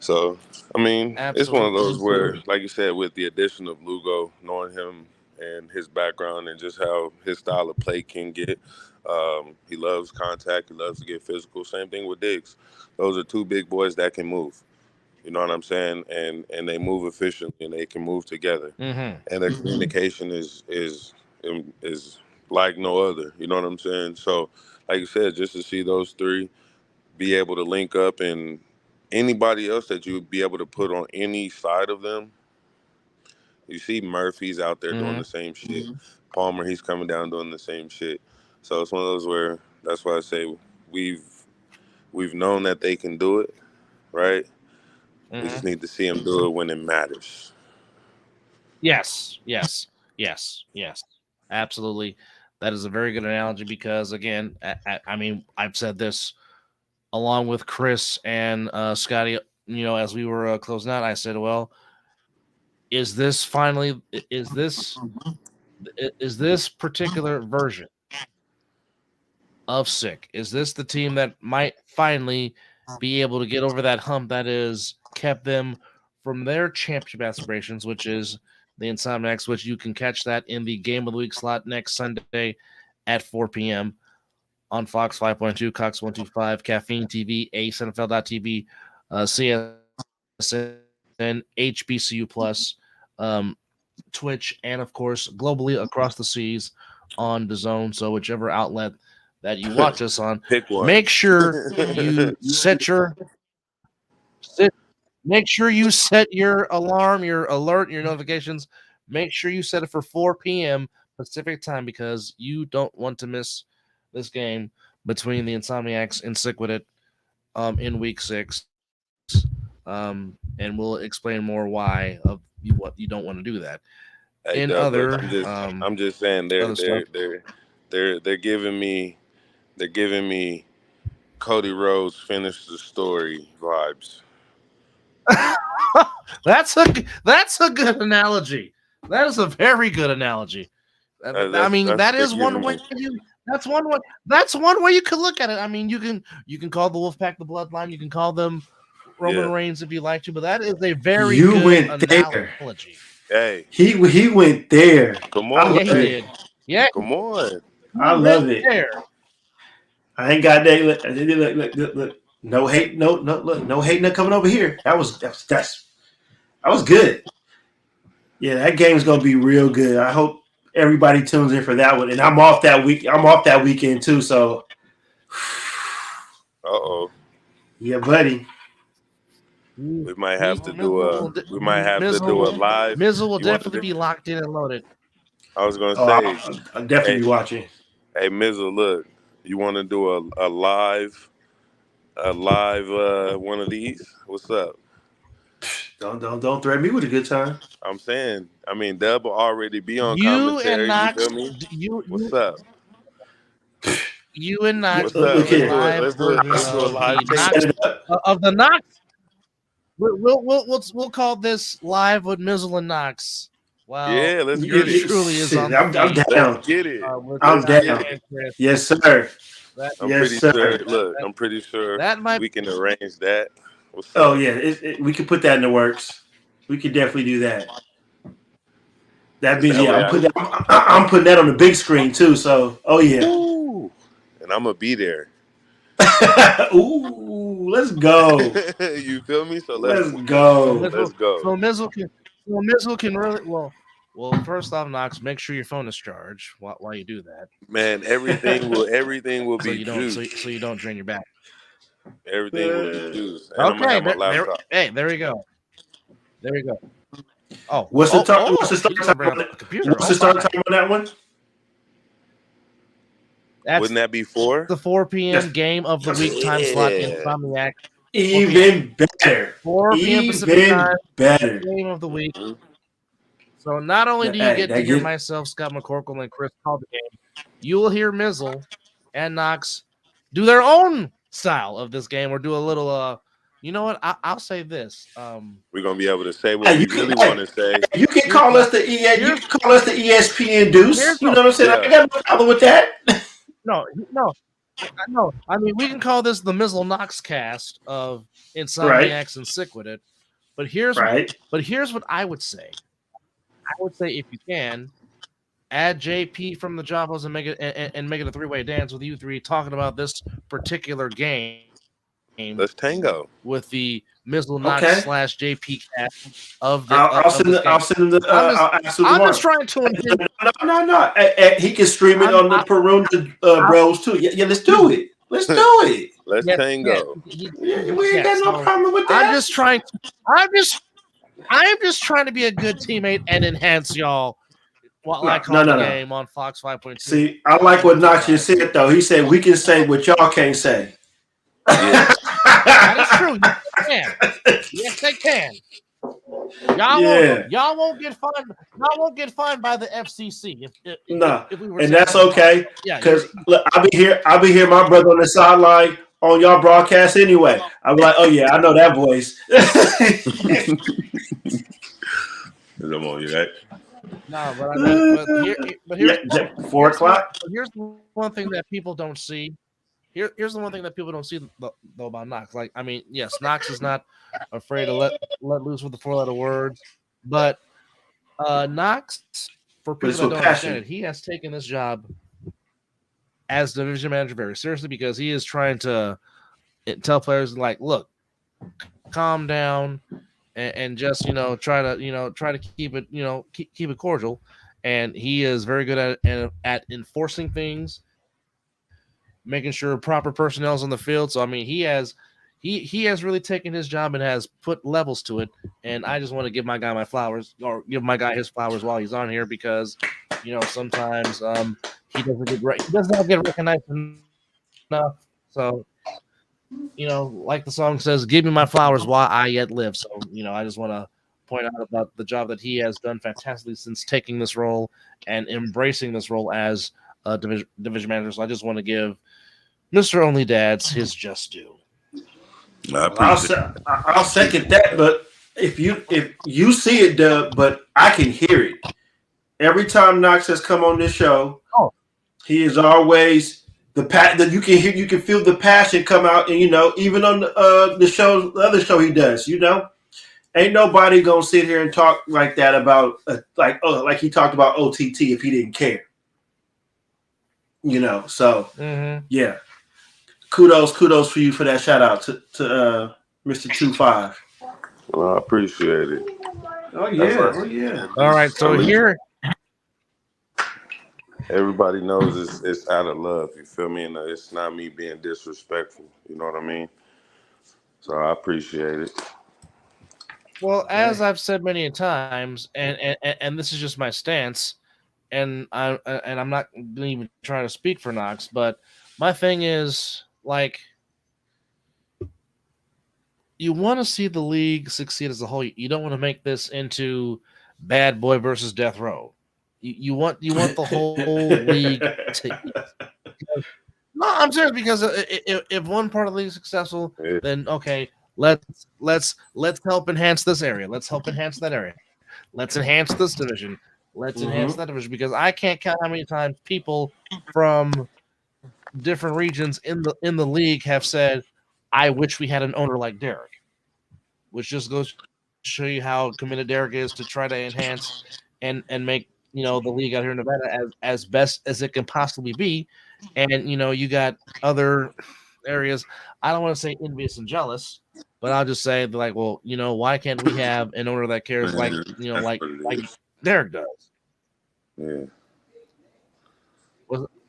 So I mean, it's one of those where, Absolutely. like you said, with the addition of Lugo, knowing him and his background and just how his style of play can get, he loves contact. He loves to get physical. Same thing with Diggs. Those are two big boys that can move. You know what I'm saying? And they move efficiently and they can move together. Mm-hmm. And their communication is like no other. You know what I'm saying? So, like you said, just to see those three be able to link up, and anybody else that you would be able to put on any side of them. You see Murphy's out there doing Mm-hmm. the same shit. Palmer, he's coming down doing the same shit. So it's one of those where that's why I say we've known that they can do it, right? We Mm-hmm. just need to see them do it when it matters. Yes. Yes. Yes. Yes. Absolutely. That is a very good analogy because, again, I mean, I've said this along with Chris and Scotty, as we were closing out. I said, well, is this particular version of Sick? Is this the team that might finally be able to get over that hump that is kept them from their championship aspirations, which is the Insomniacs, which you can catch that in the Game of the Week slot next Sunday at 4 p.m. on Fox 5.2, Cox 125, Caffeine TV, A7FL.TV, CSN, HBCU Plus, Twitch, and of course globally across the seas on the Zone. So whichever outlet that you watch us on, Pick one. make sure you make sure you set your alarm, your alert, your notifications. Make sure you set it for 4 p.m. Pacific time because you don't want to miss this game between the Insomniacs and Sick With It in week 6. And we'll explain more why of what you don't want to do that. Hey, In Dub, look, other I'm just saying other stuff. they're giving me Cody Rhodes finish the story vibes. That's a good analogy. That is a very good analogy. I mean, that is one way you. That's one way. That's one way you could look at it. I mean, you can call the Wolfpack the Bloodline. You can call them Roman Reigns if you like to, but that is a very You good went there. analogy. Hey, He went there. come I on, Yeah, love he hey, did. Yeah, come on. I he went love it. there. I ain't got that. Look. No hate. No. Look. No hate. Not coming over here. That was good. Yeah, that game's gonna be real good. I hope everybody tunes in for that one. And I'm off that week. I'm off that weekend too. So, Uh-oh. yeah, buddy. We might have to do a live. Mizzle will You want to definitely do? be locked in and loaded. I was gonna Oh, say, I'll definitely hey, be watching. hey, Mizzle, look, you want to do a live one of these? What's up? Don't threaten me with a good time. I'm saying, I mean, Dub will already be on You and commentary. You Knox, feel me? What's up? you and Knox What's will up? Look do a here. live version Let's do a of live the tape. Knox Set it up. of the Knox. We'll call this live with Mizzle and Knox. Wow, Yeah, let's get it. truly is on the I'm feed. down. Let's get it. With I'm Knox down. and Chris. Yes, sir. That, I'm Yes, pretty sir. sure. Look, I'm pretty sure that might we can arrange that. What's Oh up? yeah, we can put that in the works. We could definitely do that. That means That way I'm putting that on the big screen too. So yeah. Ooh, and I'm gonna be there. Ooh, let's go. You feel me? So Let's so go. let's go. Mizzle can really well. First off, Knox, make sure your phone is charged while you do that. Man, everything will So be you don't juice. so you don't drain your battery. Everything will be juice, and I'm gonna Okay, have my laptop. there we go. There we go. Oh, What's the start he's gonna bring time up on a it? computer. What's the start time on that one? That's Wouldn't that be 4? the 4 p.m. Yes. game of the week time slot in Insomniac. Even better. 4 p.m. Pacific time, Even better. game of the week. So not only do you get to hear myself, Scott McCorkle, and Chris call the game, you will hear Mizzle and Knox do their own style of this game, or do a little. You know what? I'll say this. We're gonna be able to say what we really want to say. You can call us the you can call us the ESPN Deuce. You know what I'm saying? I got no problem with that. No. I mean, we can call this the Mizzle Knox cast of Insomniacs and Sick with It. But here's what I would say. I would say, if you can, add JP from the Javos and make it a 3-way dance with you three talking about this particular game. Let's tango with the Mizzle Knox / JP cast of the. I'll send him the. I'm just trying to. No. He can stream it on the Peruna Bros too. Yeah, let's do it. Let's do it. Let's tango. We ain't got no problem with that. I'm just trying to be a good teammate and enhance y'all while I call the game on Fox 5.2. See, I like what Knox just said though. He said we can say what y'all can't say. Yeah. That is true. Yes, they can. Y'all won't get fined. Y'all won't get fined by the FCC. If we were and that's okay. Because I'll be here. My brother on the sideline on y'all broadcast anyway. I'm like, oh yeah, I know that voice. I'm on you, right? No, but here's 4 o'clock. Here's one thing that people don't see. Here's the one thing that people don't see though about Knox. Like, I mean, yes, Knox is not afraid to let loose with the 4-letter words, but Knox, for people that don't understand it, he has taken this job as division manager very seriously, because he is trying to tell players, like, look, calm down and just try to keep it keep it cordial, and he is very good at enforcing things, making sure proper personnel is on the field. So I mean, he has really taken his job and has put levels to it. And I just want to give my guy my flowers, or give my guy his flowers while he's on here, because sometimes he doesn't get recognized enough. So like the song says, give me my flowers while I yet live. So I just want to point out about the job that he has done fantastically since taking this role and embracing this role as a division manager. So I just want to give Mr. Only Dads his just due. I'll second that, but if you see it, Doug, but I can hear it every time Knox has come on this show. He is always you can feel the passion come out, and even on the other show he does. Ain't nobody gonna sit here and talk like that about like he talked about OTT if he didn't care. So yeah. Kudos for you for that shout out to Mr. 25. Well, I appreciate it. Oh yeah. All right, so here everybody knows it's out of love. You feel me? And it's not me being disrespectful. You know what I mean? So I appreciate it. Well, as I've said many times, and this is just my stance, and I'm not even trying to speak for Knox, but my thing is, like, you want to see the league succeed as a whole. You don't want to make this into Bad Boy versus Death Row. You want the whole league to. No, I'm serious, because if one part of the league is successful, then okay, let's help enhance this area. Let's help enhance that area. Let's enhance this division. Let's enhance that division, because I can't count how many times people from different regions in the league have said, I wish we had an owner like Derek, which just goes to show you how committed Derek is to try to enhance and make the league out here in Nevada as best as it can possibly be. And you got other areas, I don't want to say envious and jealous, but I'll just say, like, well, why can't we have an owner that cares like Derek does? Yeah.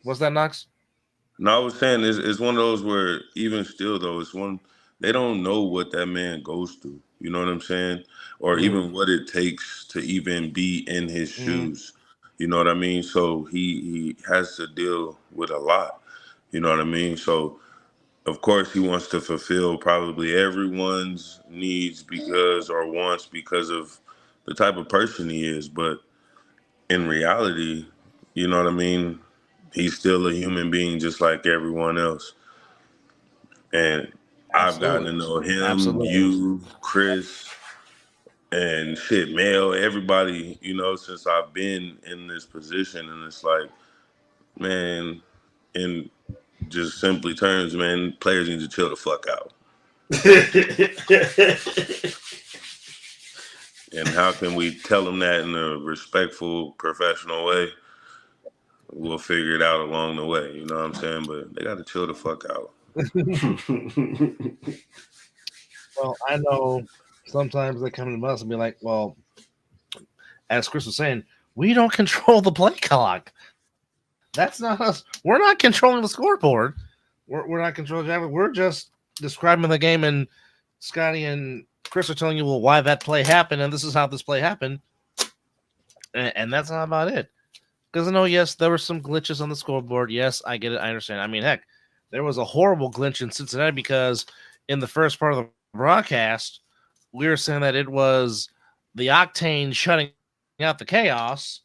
Was that Knox? No, I was saying it's one of those where even still though, they don't know what that man goes through. You know what I'm saying? Or even what it takes to even be in his shoes. You know what I mean? So he has to deal with a lot. You know what I mean? So of course, he wants to fulfill probably everyone's needs or wants because of the type of person he is. But in reality, you know what I mean? He's still a human being just like everyone else. And I've gotten to know him, you, Chris, and shit, Mel, everybody, since I've been in this position. And it's like, man, in just simply terms, man, players need to chill the fuck out. And how can we tell them that in a respectful, professional way? We'll figure it out along the way. You know what I'm saying? But they got to chill the fuck out. Well, I know sometimes they come to us and be like, well, as Chris was saying, we don't control the play clock. That's not us. We're not controlling the scoreboard. We're not controlling it. We're just describing the game, and Scotty and Chris are telling you, well, why that play happened, and this is how this play happened. And that's not about it. Because I know, yes, there were some glitches on the scoreboard. Yes, I get it. I understand. I mean, heck, there was a horrible glitch in Cincinnati because in the first part of the broadcast, we were saying that it was the Octane shutting out the chaos,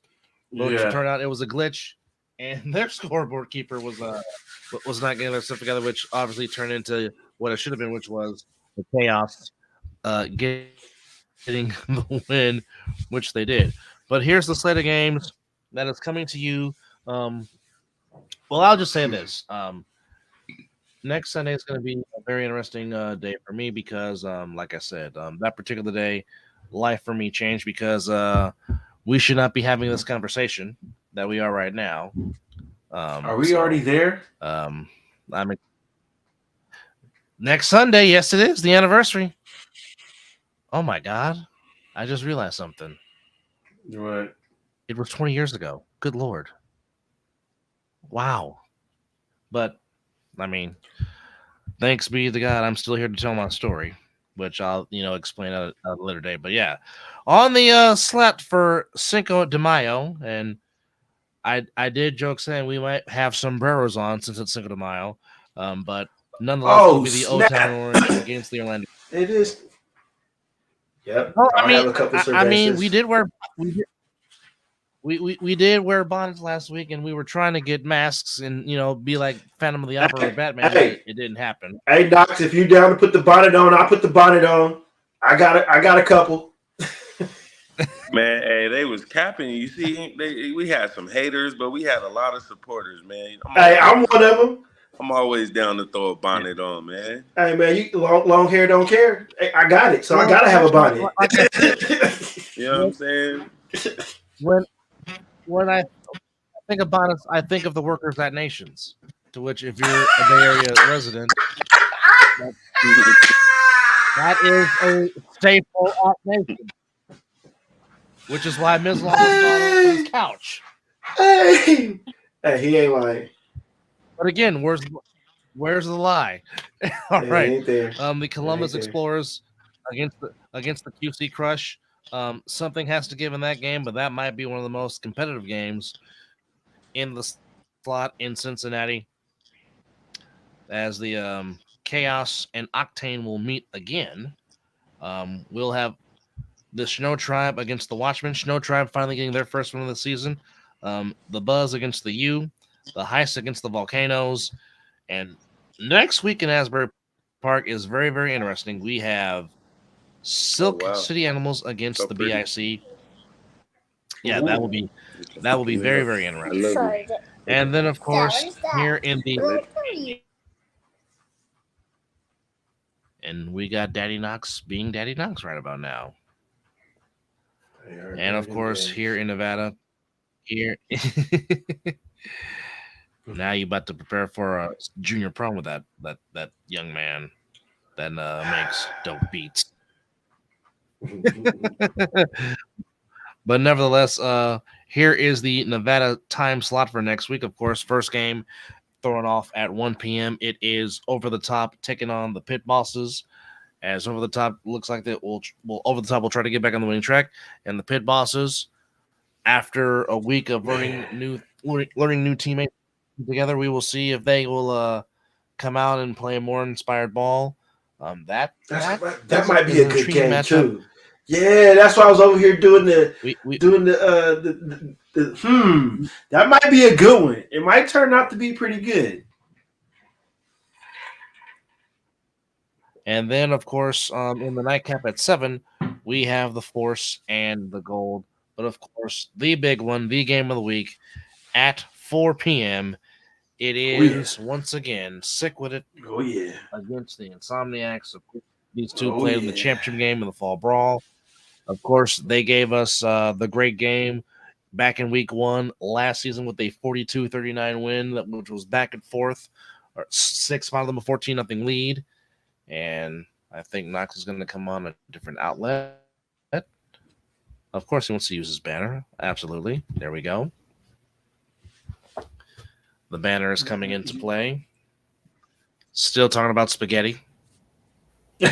but it turned out it was a glitch, and their scoreboard keeper was not getting their stuff together, which obviously turned into what it should have been, which was the chaos getting the win, which they did. But here's the slate of games that is coming to you. Well, I'll just say this. Next Sunday is going to be a very interesting day for me because, like I said, that particular day, life for me changed because we should not be having this conversation that we are right now. Are we already there? Next Sunday, yes, it is the anniversary. Oh my God. I just realized something. What? It was 20 years ago. Good Lord. Wow. But, I mean, thanks be to God, I'm still here to tell my story, which I'll, explain at a later date. But yeah, on the slot for Cinco de Mayo, and I did joke saying we might have sombreros on since it's Cinco de Mayo, but nonetheless, it'll be the O-Town Orange against the Orlando. It is. Yep. Well, I mean, we did wear we did wear bonnets last week, and we were trying to get masks and be like Phantom of the Opera or Batman. But it didn't happen. Hey, Docs, if you down to put the bonnet on, I'll put the bonnet on. I got a couple. Man, hey, they was capping. You see, we had some haters, but we had a lot of supporters, man. I'm one of them. I'm always down to throw a bonnet on, man. Hey, man, you long hair don't care. Hey, I got it, so I gotta have a bonnet. You know what I'm saying? When I think of bonnets, I think of the workers at Nations. To which, if you're a Bay Area resident, that is a staple at Nations. Which is why Mizzle on his couch. Hey, he ain't lying. But again, where's the lie? All right. The Columbus Explorers against the QC Crush. Something has to give in that game, but that might be one of the most competitive games in the slot in Cincinnati, as the Chaos and Octane will meet again. We'll have the Snow Tribe against the Watchmen. Snow Tribe finally getting their first win of the season. The Buzz against the U. The Heist against the Volcanoes. And next week in Asbury Park is very, very interesting. We have Silk City Animals against the BIC. Yeah, that will be very, very interesting. And then, of course, here in the... And we got Daddy Knox being Daddy Knox right about now. And of course, here in Nevada, now you about to prepare for a junior prom with that young man that makes dope beats. But nevertheless, here is the Nevada time slot for next week. Of course, first game thrown off at 1 p.m. It is Over the Top taking on the Pit Bosses. As Over the Top looks like that will Over the Top will try to get back on the winning track, and the Pit Bosses, after a week of learning new teammates together, we will see if they will come out and play a more inspired ball. That might be a good intriguing game matchup. too. Yeah, that's why I was over here doing the That might be a good one. It might turn out to be pretty good. And then, of course, in the nightcap at 7, we have the Force and the Gold. But of course, the big one, the game of the week, at 4 p.m. It is once again Sick With It against the Insomniacs. These two played in the championship game in the Fall Brawl. Of course, they gave us the great game back in week 1 last season with a 42-39 win, which was back and forth. 6 out of them a 14-0 lead. And I think Knox is going to come on a different outlet. Of course, he wants to use his banner. Absolutely. There we go. The banner is coming into play. Still talking about spaghetti. Nah,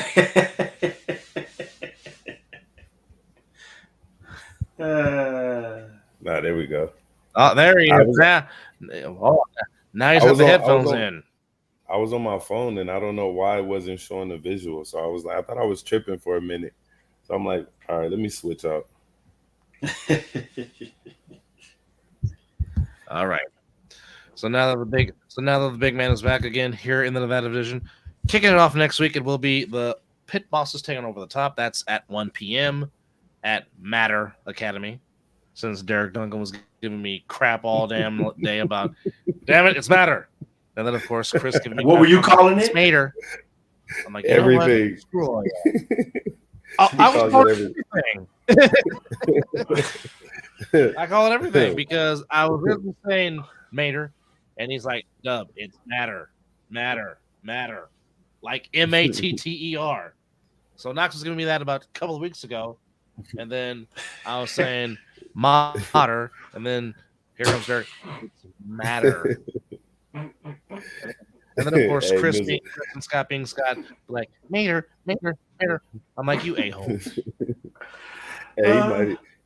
there we go. Oh, there he is. Now he's got the headphones in. I was on my phone and I don't know why it wasn't showing the visual. So I was like, I thought I was tripping for a minute. So I'm like, all right, let me switch up. All right. So now that the big man is back again here in the Nevada division, kicking it off next week, it will be the Pit Bosses taking over the top. That's at 1 p.m. at Matter Academy. Since Derek Duncan was giving me crap all damn day about, damn it, it's Matter. And then, of course, Chris giving me what were you calling it? Mater. I'm like, everything. Screw all that. I was calling everything. I call it everything because I was really saying Mater, and he's like, Dub, it's Matter, like Matter. So Knox was giving me that about a couple of weeks ago, and then I was saying Matter, and then here comes Derek, it's Matter. And then, of course, Chris and Scott being Scott, like, Mater. I'm like, you a-hole.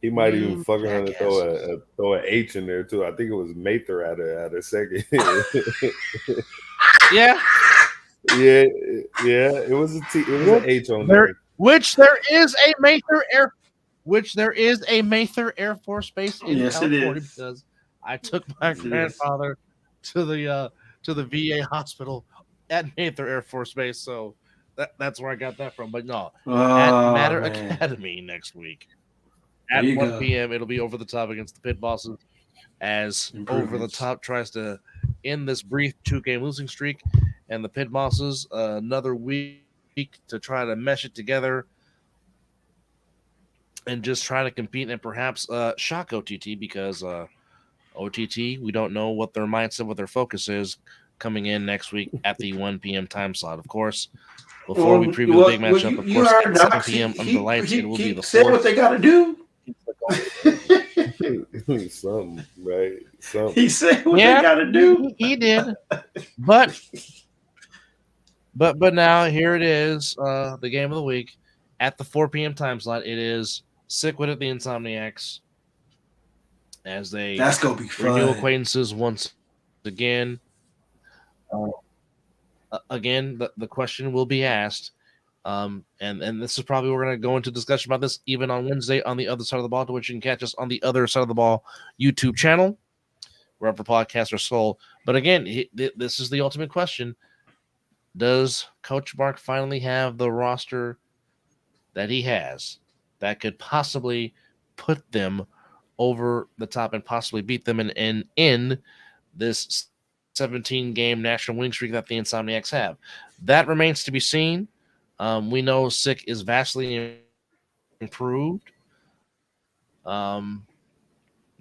He might even fucking around and throw an H in there, too. I think it was Mather at a second. Yeah. Yeah, it was an H on there. Which there is a Mather Air Force Base in California because I took my grandfather to the VA hospital at Mather Air Force Base, so that's where I got that from. But no, at Matter Academy next week at 1 p.m. it'll be Over the Top against the Pit Bosses as Over the Top tries to end this brief 2-game losing streak, and the Pit Bosses another week to try to mesh it together and just try to compete and perhaps shock OTT because OTT, we don't know what their mindset, what their focus is coming in next week at the 1 p.m. time slot. Of course, before we preview the big matchup, of course, at 7 p.m. under the lights, it will be the said what they got to do. Something, right? Something. He said what they got to do. He did. But now here it is, the game of the week at the 4 p.m. time slot. It is Sick With It, the Insomniacs, as they that's gonna be fun. Renew acquaintances once again. Again, the question will be asked, and this is probably we're going to go into discussion about this even on Wednesday on the other side of the ball, to which you can catch us on the other side of the ball YouTube channel, wherever podcasts are sold. But again, this is the ultimate question: does Coach Mark finally have the roster that he has that could possibly put them over the top and possibly beat them and end this 17-game national winning streak that the Insomniacs have? That remains to be seen. We know Sick is vastly improved. The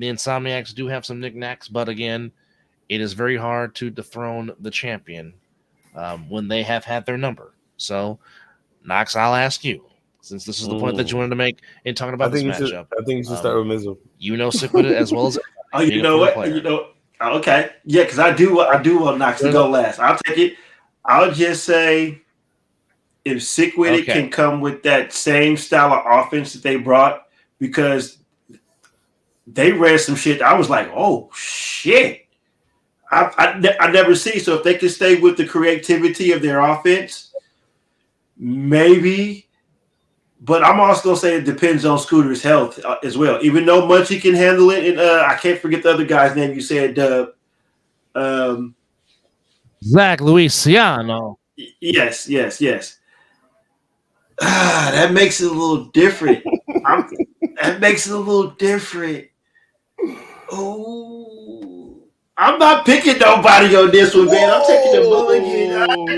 Insomniacs do have some knickknacks, but again, it is very hard to dethrone the champion when they have had their number. So, Knox, I'll ask you, since this is the point that you wanted to make in talking about this matchup. I think you should start with Mizzle. You know Sick With It as well as you know what? Okay. Yeah, because I do want Knox to go last. I'll take it. I'll just say if Sick With It can come with that same style of offense that they brought, because they ran some shit. I was like, oh shit. I never see. So if they can stay with the creativity of their offense, maybe. But I'm also gonna say it depends on Scooter's health as well. Even though Munchie can handle it, and I can't forget the other guy's name you said. Zach Luisiano. Yes. That makes it a little different. That makes it a little different. Oh, I'm not picking nobody on this one, man. I'm taking the mulligan.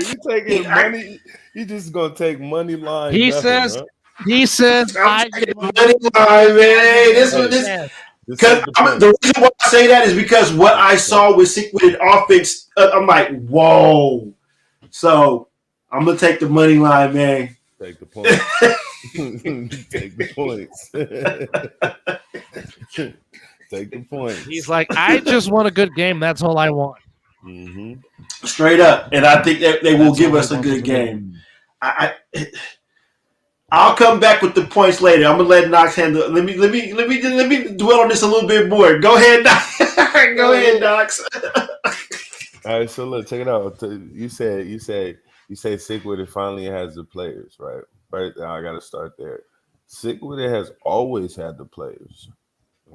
You taking the money? You just gonna take money line? He nothing, says. huh? He says, I'm taking the money line, man. Hey, Because the reason why I say that is because what I saw with an offense, I'm like, whoa. So I'm gonna take the money line, man. Take the points. Take the points. Take the points. He's like, I just want a good game. That's all I want. Mm-hmm. Straight up, and I think that they will give us a good game. I'll come back with the points later. I'm gonna let Knox handle it. Let me dwell on this a little bit more. Go ahead, Knox. Go ahead, Knox. All right, so look, check it out. You say Sick With It finally has the players, right? Right. I got to start there. Sick With It has always had the players.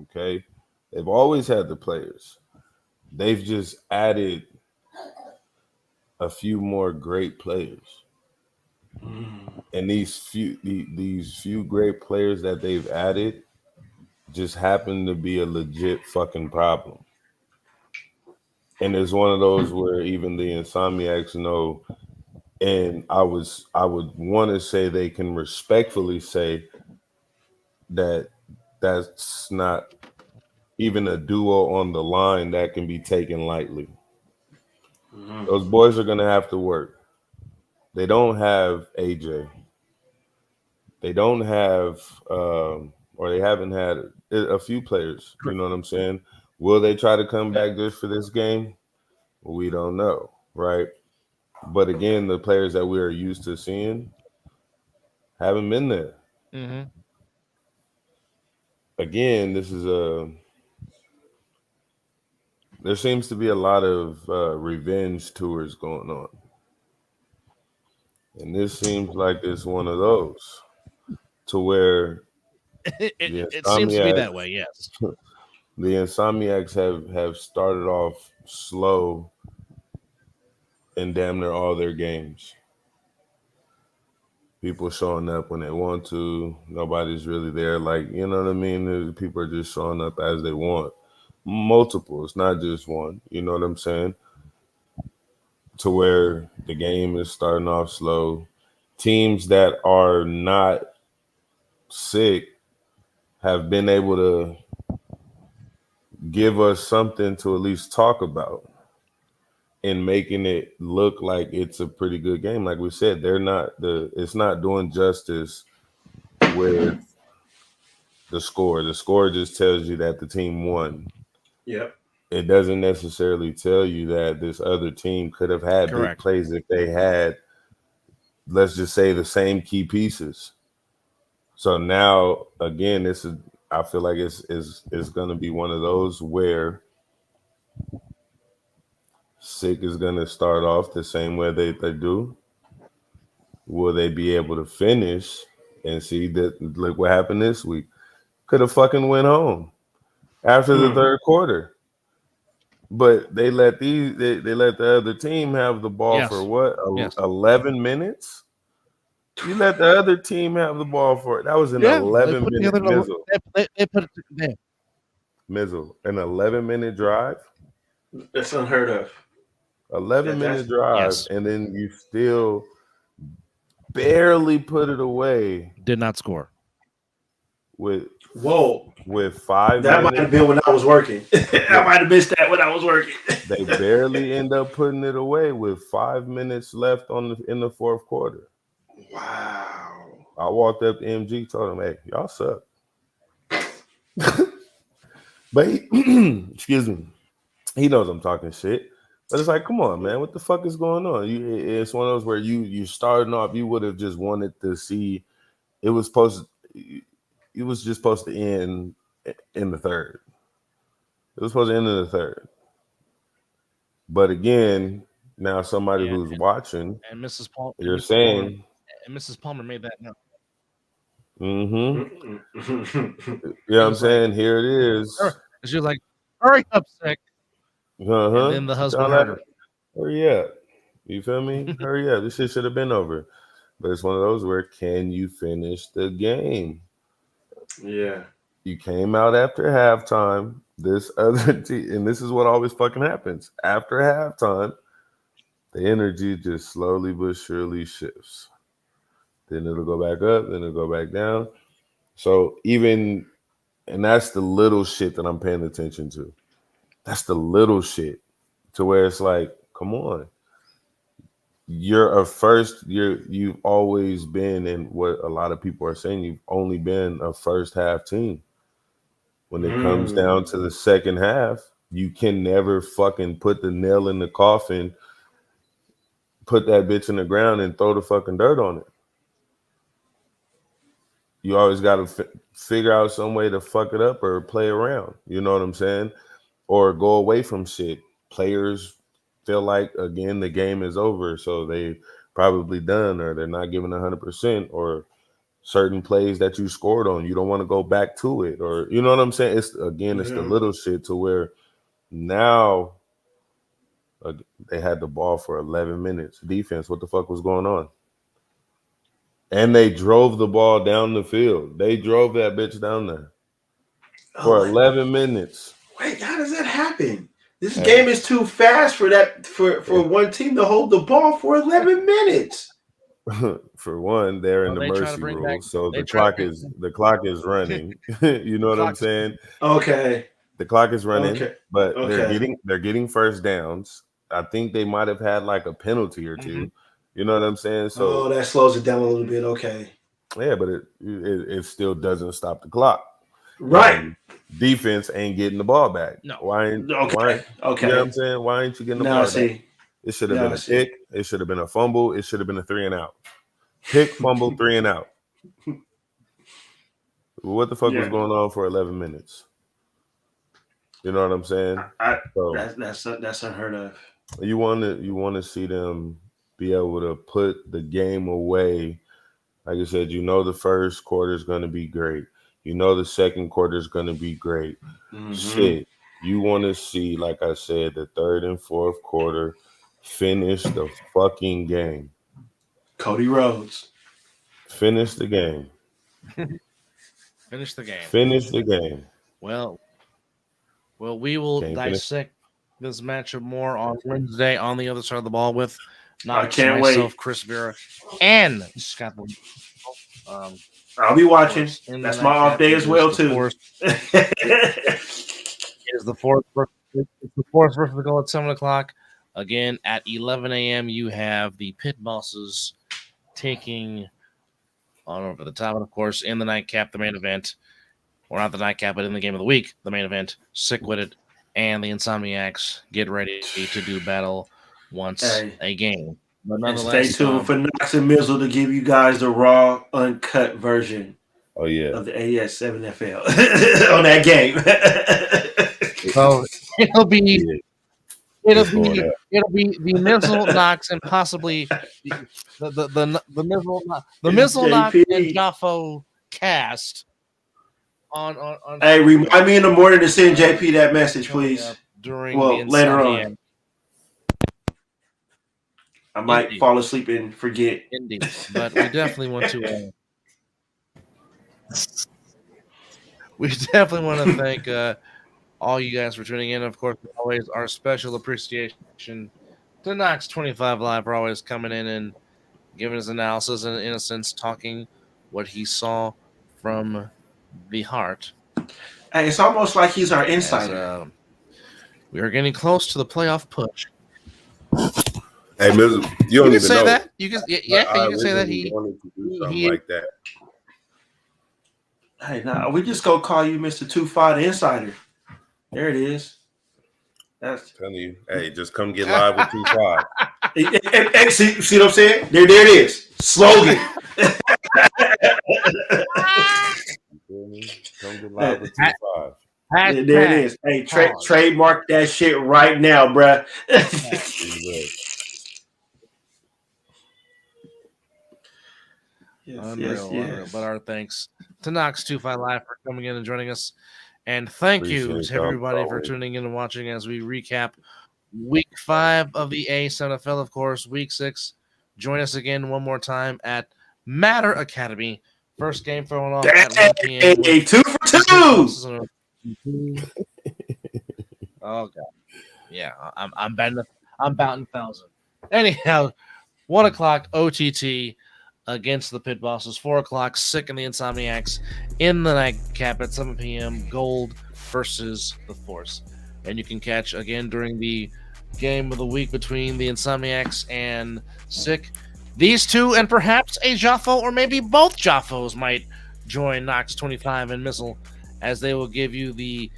Okay, they've always had the players. They've just added a few more great players. And these few great players that they've added just happen to be a legit fucking problem. And it's one of those where even the Insomniacs know, and I would want to say they can respectfully say that that's not even a duo on the line that can be taken lightly. Those boys are gonna have to work. They don't have AJ. They don't have, or they haven't had a few players. You know what I'm saying? Will they try to come back just for this game? We don't know, right? But again, the players that we are used to seeing haven't been there. Mm-hmm. Again, there seems to be a lot of revenge tours going on. And this seems like it's one of those to where it seems to be that way, yes. The Insomniacs have started off slow in damn near all their games. People showing up when they want to. Nobody's really there. Like, you know what I mean? People are just showing up as they want. Multiple. It's not just one. You know what I'm saying? To where the game is starting off slow. Teams that are not sick have been able to give us something to at least talk about and making it look like it's a pretty good game. Like we said, it's not doing justice with the score. The score just tells you that the team won. Yep. It doesn't necessarily tell you that this other team could have had big plays if they had, let's just say, the same key pieces. So now, again, I feel like it's going to be one of those where Sick is going to start off the same way they do. Will they be able to finish and see that? Look what happened this week. Could have fucking went home after the third quarter, but they let they let the other team have the ball for what? 11 minutes. You let the other team have the ball for that was an 11-minute Mizzle. They put it there. Mizzle, an 11-minute drive. That's unheard of. 11-minute drive, and then you still barely put it away. Did not score. With 5 minutes. That might have been when I was working. I might have missed that when I was working. They barely end up putting it away with 5 minutes left in the fourth quarter. Wow. I walked up to MG, told him, "Hey, y'all suck." But excuse me, he knows I'm talking shit. But it's like, come on, man, what the fuck is going on? It's one of those where you starting off, you would have just wanted to see. It was just supposed to end in the third. It was supposed to end in the third. But again, now somebody who's watching, and Mrs. Palmer, you're saying, and Mrs. Palmer made that note. you know what I'm saying? Here it is. She was like, hurry up, sick. And then the husband heard her. Hurry up. You feel me? Hurry up. This shit should have been over. But it's one of those where can you finish the game? Yeah. You came out after halftime. This other team, and this is what always fucking happens. After halftime, the energy just slowly but surely shifts. Then it'll go back up, then it'll go back down. So and that's the little shit that I'm paying attention to. That's the little shit to where it's like, come on. You've always been in what a lot of people are saying. You've only been a first half team. When it comes down to the second half, you can never fucking put the nail in the coffin, put that bitch in the ground and throw the fucking dirt on it. You always got to figure out some way to fuck it up or play around. You know what I'm saying? Or go away from shit. Players feel like, again, the game is over, so they probably done or they're not giving 100%, or certain plays that you scored on, you don't want to go back to it, or you know what I'm saying? It's the little shit to where now they had the ball for 11 minutes. Defense, what the fuck was going on? And they drove the ball down the field. They drove that bitch down there for 11 minutes. Wait, how does that happen? This game is too fast for one team to hold the ball for 11 minutes. For one, they're in the mercy rule, so the clock is running. You know what I'm saying? Okay. The clock is running, but they're getting first downs. I think they might have had like a penalty or two. You know what I'm saying? So that slows it down a little bit. Okay. Yeah, but it still doesn't stop the clock. Right. Defense ain't getting the ball back. No. Why? Okay. You know what I'm saying? Why ain't you getting the ball back? It should have been a pick. It should have been a fumble. It should have been a 3 and out. Pick, fumble, 3 and out. What the fuck was going on for 11 minutes? You know what I'm saying? That's unheard of. You want to see them be able to put the game away. Like I said, the first quarter is going to be great. The second quarter is going to be great. Shit. You want to see, like I said, the third and fourth quarter finish the fucking game. Cody Rhodes. Finish the game. Finish the game. Finish the game. Well, we will dissect this matchup more on Wednesday on the other side of the ball with myself, Chris Vera, and Scott. I'll be watching. That's my off day as well, too. It is the fourth versus the goal at 7 o'clock. Again, at 11 a.m., you have the Pit Bosses taking on over the top. And, of course, in the nightcap, the main event, or not the nightcap, but in the game of the week, the main event, Sick With It and the Insomniacs get ready to do battle once a game. But nonetheless, stay tuned for Knox and Mizzle to give you guys the raw, uncut version of the A7FL on that game. So it'll be the Mizzle, Knox, and possibly the Mizzle, Knox, and Jaffo cast on. Hey, remind me in the morning to send JP that message, please. Later on. I might fall asleep and forget. Indeed, but we definitely want to. We definitely want to thank all you guys for tuning in. Of course, always our special appreciation to Knox 25 Live for always coming in and giving us analysis and, in a sense, talking what he saw from the heart. Hey, it's almost like he's our insider. We are getting close to the playoff push. Hey, Mizzle, you don't even say know that. You can, you can say that he wanted to do something like that. Hey, nah, we just gonna call you Mr. 2-5 the Insider. There it is. That's telling you. Hey, just come get live with 2-5. Hey, see what I'm saying? There it is. Slogan. Come get live with 2-5. There it is. Hey, trademark that shit right now, bruh. Unreal. But our thanks to Knox25 Live for coming in and joining us. And thank you to everybody for tuning in and watching as we recap week 5 of the A7FL, of course, week 6. Join us again one more time at Matter Academy. First game throwing off at 1 p.m. 2 for 2. Oh god. Yeah, I'm batting 1,000. Anyhow, 1 o'clock OTT against the Pit Bosses. 4 o'clock, Sick and the Insomniacs in the nightcap at 7 p.m. Gold versus the Force. And you can catch again during the game of the week between the Insomniacs and Sick. These two and perhaps a Jaffo or maybe both Jaffos might join Knox25 and Mizzle as they will give you the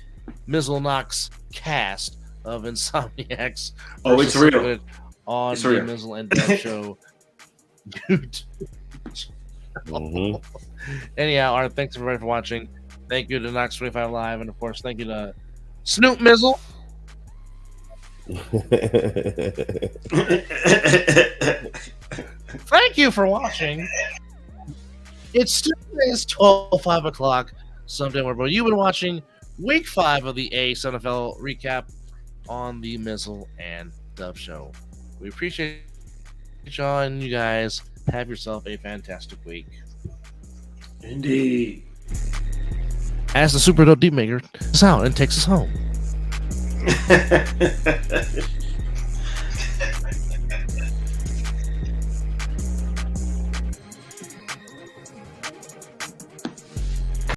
Mizzle Knox cast of Insomniacs. Oh, it's real. On the Mizzle and Dev Show. Anyhow, our thanks everybody for watching. Thank you to Knox25 Live, and of course, thank you to Snoop Mizzle. Thank you for watching. It's Tuesdays, 5 o'clock. Someday where you've been watching week 5 of the A7FL recap on the Mizzle and Dove Show. We appreciate y'all, and you guys have yourself a fantastic week. Indeed. As the super dope deep maker is out and takes us home.